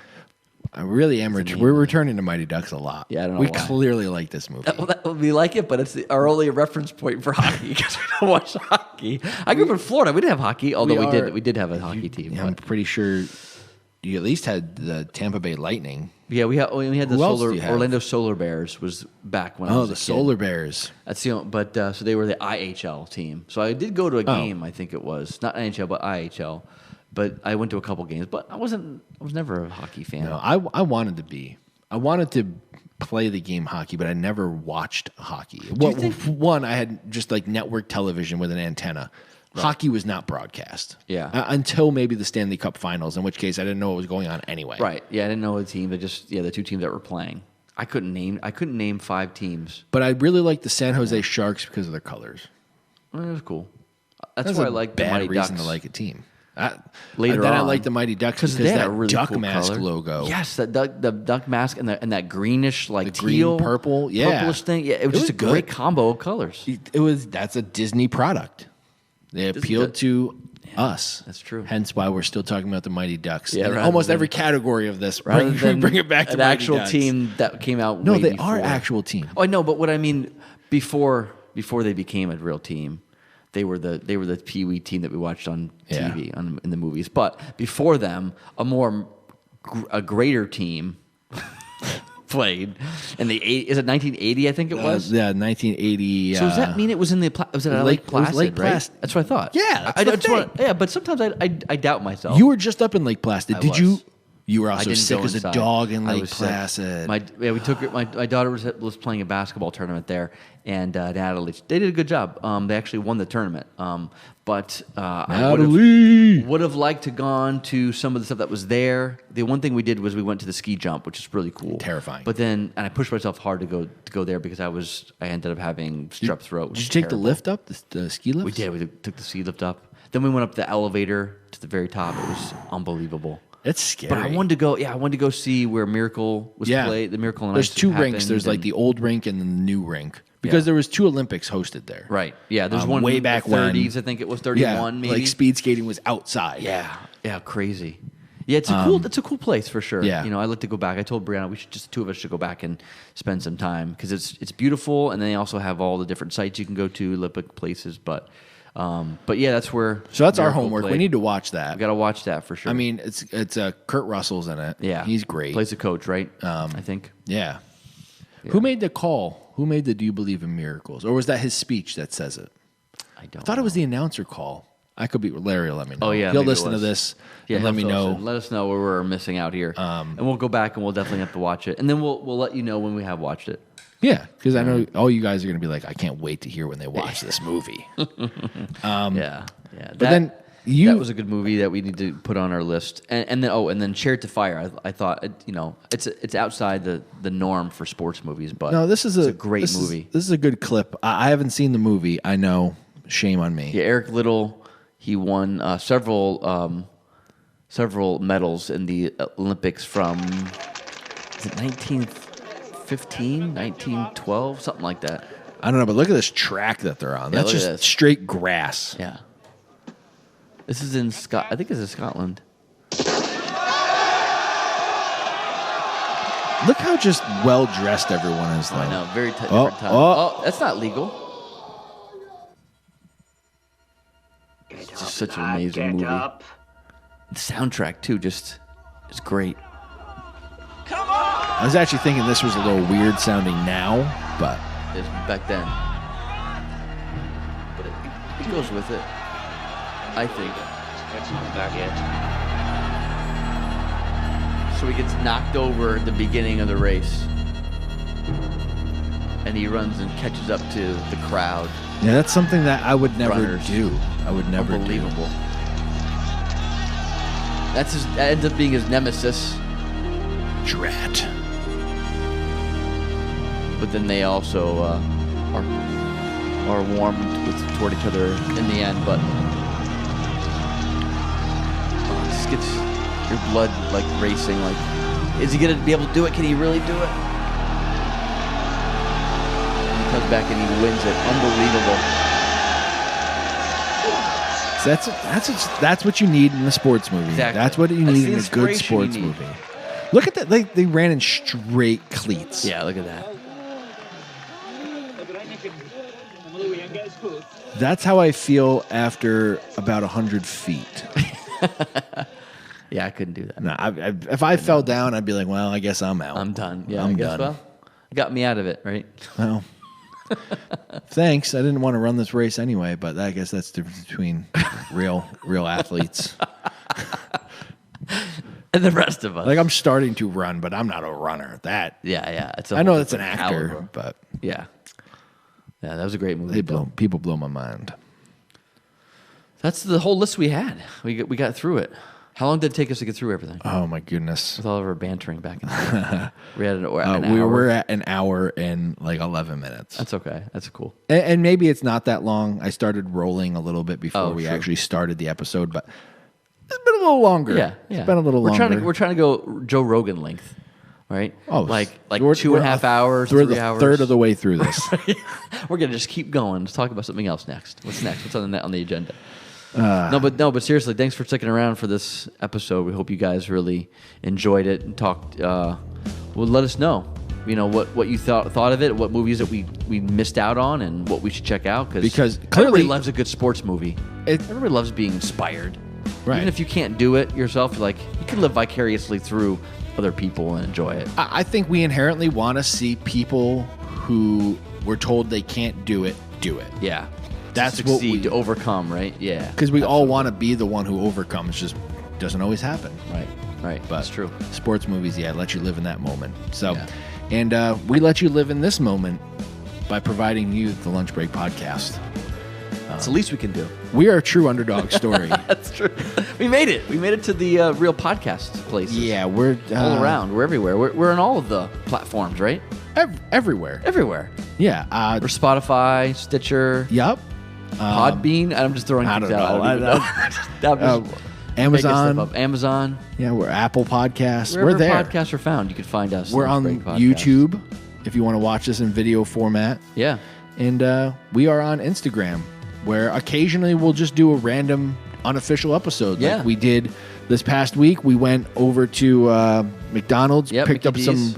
I really am. We're returning to Mighty Ducks a lot. Yeah, I don't know We why. clearly like this movie. We like it, but it's our only reference point for hockey because we don't watch hockey. I grew up in Florida. We didn't have hockey, although we did have a hockey team. Yeah, I'm but- pretty sure you at least had the Tampa Bay Lightning. Yeah, we had the Who else do you have? Orlando Solar Bears was back when I Oh, was a the kid. Solar Bears. That's the only, but so they were the IHL team. So I did go to a Oh. game. I think it was not NHL but IHL. But I went to a couple games. But I was never a hockey fan. No, I wanted to be. I wanted to play the game hockey, but I never watched hockey. One, I had just like network television with an antenna. Right. Hockey was not broadcast. Yeah. Until maybe the Stanley Cup Finals, in which case I didn't know what was going on anyway. Right. Yeah, I didn't know the team, but just the two teams that were playing. I couldn't name 5 teams. But I really liked the San Jose Sharks because of their colors. Well, it was cool. That's why I like the bad Mighty reason Ducks. to like a team. Later then I on. like the Mighty Ducks because they had that a really duck cool mask color. logo. Yes, the duck mask and that greenish like The green, teal, purple, yeah. purplish thing. Yeah, it was just a good. great combo of colors. That's a Disney product. They appealed to us. That's true. Hence why we're still talking about the Mighty Ducks. Yeah, And rather almost than- every category of this. Rather than Bring it back to an Mighty actual Ducks. team that came out. No, way they before. are actual team. Oh, I know, but what I mean before they became a real team, they were the Pee Wee team that we watched on TV in the movies. But before them, a greater team played in the is it 1980? I think it was. Yeah, 1980. So does that mean it was in the was it at Lake- Lake it was Placid? Lake Right? Placid. That's what I thought. Yeah, that's the thing. But sometimes I doubt myself. You were just up in Lake Placid. I Did was. you? You were I also didn't sick go as a inside. dog in I Lake was sick. Placid. We took her. My daughter was playing a basketball tournament there, and Natalie. They did a good job. They actually won the tournament. But Natalie! I would have liked to gone to some of the stuff that was there. The one thing we did was we went to the ski jump, which is really cool, Terrifying. But then, and I pushed myself hard to go there because I ended up having strep throat. Did you take the lift up, the ski lift? We did. We took the ski lift up. Then we went up the elevator to the very top. It was unbelievable. It's scary. But I wanted to go. Yeah, I wanted to go see where Miracle was played. The Miracle on There's Ice two rinks. happened, There's like and- the old rink and then the new rink because there was 2 Olympics hosted there. right. Yeah, there's one way in the back when. 30s. I think it was 31. Maybe. like speed skating was outside. Yeah, crazy. Yeah, it's a cool place for sure. Yeah. You know, I'd like to go back. I told Brianna the 2 of us should go back and spend some time because it's beautiful, and then they also have all the different sites you can go to, Olympic places. But yeah, that's where. So that's our Miracle homework. We played. need to watch that. We got to watch that for sure. I mean, it's Kurt Russell's in it. yeah, he's great. Plays the coach, right? I think. Yeah. Who made the call? Who made the "Do you believe in miracles"? Or was that his speech that says it? I don't. I thought it was the announcer call. I could be. Larry will let me know. Oh yeah, he'll maybe it listen to was. this Yeah, and let me he'll know. listen. Let us know where we're missing out here, and we'll go back and we'll definitely have to watch it, and then we'll let you know when we have watched it. Yeah, because I know all you guys are going to be like, I can't wait to hear when they watch this movie. Yeah. But then you that was a good movie that we need to put on our list, and then Chariot to Fire. I thought it's outside the norm for sports movies, but no, this is it's a great movie. This is a good clip. I haven't seen the movie. I know. Shame on me. Yeah, Eric Little, he won several medals in the Olympics from is it 1915, 1912, something like that. I don't know, but look at this track that they're on. Yeah, That's look at just this. straight grass. Yeah. This is in I think this is Scotland. Look how just well dressed everyone is, though. I know, very different Oh, time. oh. Oh, that's not legal. It's just such an amazing movie. The soundtrack too, just it's great. I was actually thinking this was a little weird sounding now, but It's back then. goes with it. I think. Not yet. So he gets knocked over at the beginning of the race. And he runs and catches up to the crowd. Yeah, that's something that I would never Runners. do. I would never Unbelievable. That ends up being his nemesis. do. Drat. But then they also are warmed toward each other in the end. But it just gets your blood like racing. Like, is he gonna be able to do it? Can he really do it? And he comes back and he wins it. Unbelievable. That's what you need in a sports movie. Exactly. That's what you That's need the in a good inspiration sports you need. movie. Look at that. They ran in straight cleats. Yeah, look at that. That's how I feel after about 100 feet. Yeah, I couldn't do that. No, if I fell down, I'd be like, well, I guess I'm out. I'm done. Yeah, I'm I guess. done. Well, got me out of it, right? Well, thanks. I didn't want to run this race anyway, but I guess that's the difference between real athletes. And the rest of us. Like, I'm starting to run, but I'm not a runner. Yeah. It's a I know whole that's an different actor, caliber. but Yeah, that was a great movie. people blow my mind. That's the whole list we had. We got through it. How long did it take us to get through everything? Oh my goodness. With all of our bantering back and forth. We had an hour. We're at an hour and like 11 minutes. That's okay. That's cool. And maybe it's not that long. I started rolling a little bit before we true. actually started the episode, but it's been a little longer. Yeah. It's been a little longer. We're trying to go Joe Rogan length, right? Oh, like we're 2.5 hours, We're 3 the hours. third of the way through this. We're gonna just keep going. Let's talk about something else next. What's next? What's on the agenda? But seriously, thanks for sticking around for this episode. We hope you guys really enjoyed it and talked. Well, let us know. You know what you thought of it, what movies that we missed out on, and what we should check out. Because everybody clearly- loves a good sports movie. Everybody loves being inspired. Right. Even if you can't do it yourself, you're like you can live vicariously through other people and enjoy it. I think we inherently want to see people who were told they can't do it. Yeah. That's to what succeed, we to overcome, right? Yeah. Because we all want to be the one who overcomes. Just doesn't always happen. Right. But That's true. Sports movies, let you live in that moment. So, Yeah. and we let you live in this moment by providing you the Lunch Break Podcast. It's the least we can do. We are a true underdog story. That's true. We made it. We made it to the real podcast places. Yeah, we're all around. We're everywhere. We're on all of the platforms, right? Everywhere. Everywhere. Yeah. We're Spotify, Stitcher, Yep. Podbean. I'm just throwing I things don't out. know. I don't even know. I'm just making Amazon. stuff up. Amazon. Yeah, we're Apple Podcasts. Wherever We're there. podcasts are found, you can find us. We're on Lunch Break Podcast. YouTube if you want to watch this in video format. Yeah. And we are on Instagram, where occasionally we'll just do a random unofficial episode. Yeah. Like we did this past week. We went over to McDonald's, Yep, picked up Mickey some D's.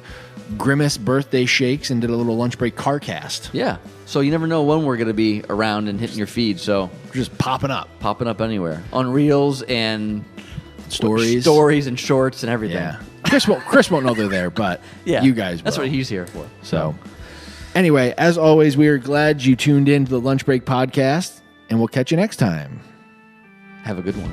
Grimace birthday shakes, and did a little lunch break car cast. Yeah. So you never know when we're going to be around and hitting your feed. So Just popping up. popping up anywhere on Reels and Stories. and shorts and everything. Yeah. Chris won't know they're there, but Yeah. you guys will. That's what he's here for. So, anyway, as always, we are glad you tuned in to the Lunch Break Podcast, and we'll catch you next time. Have a good one.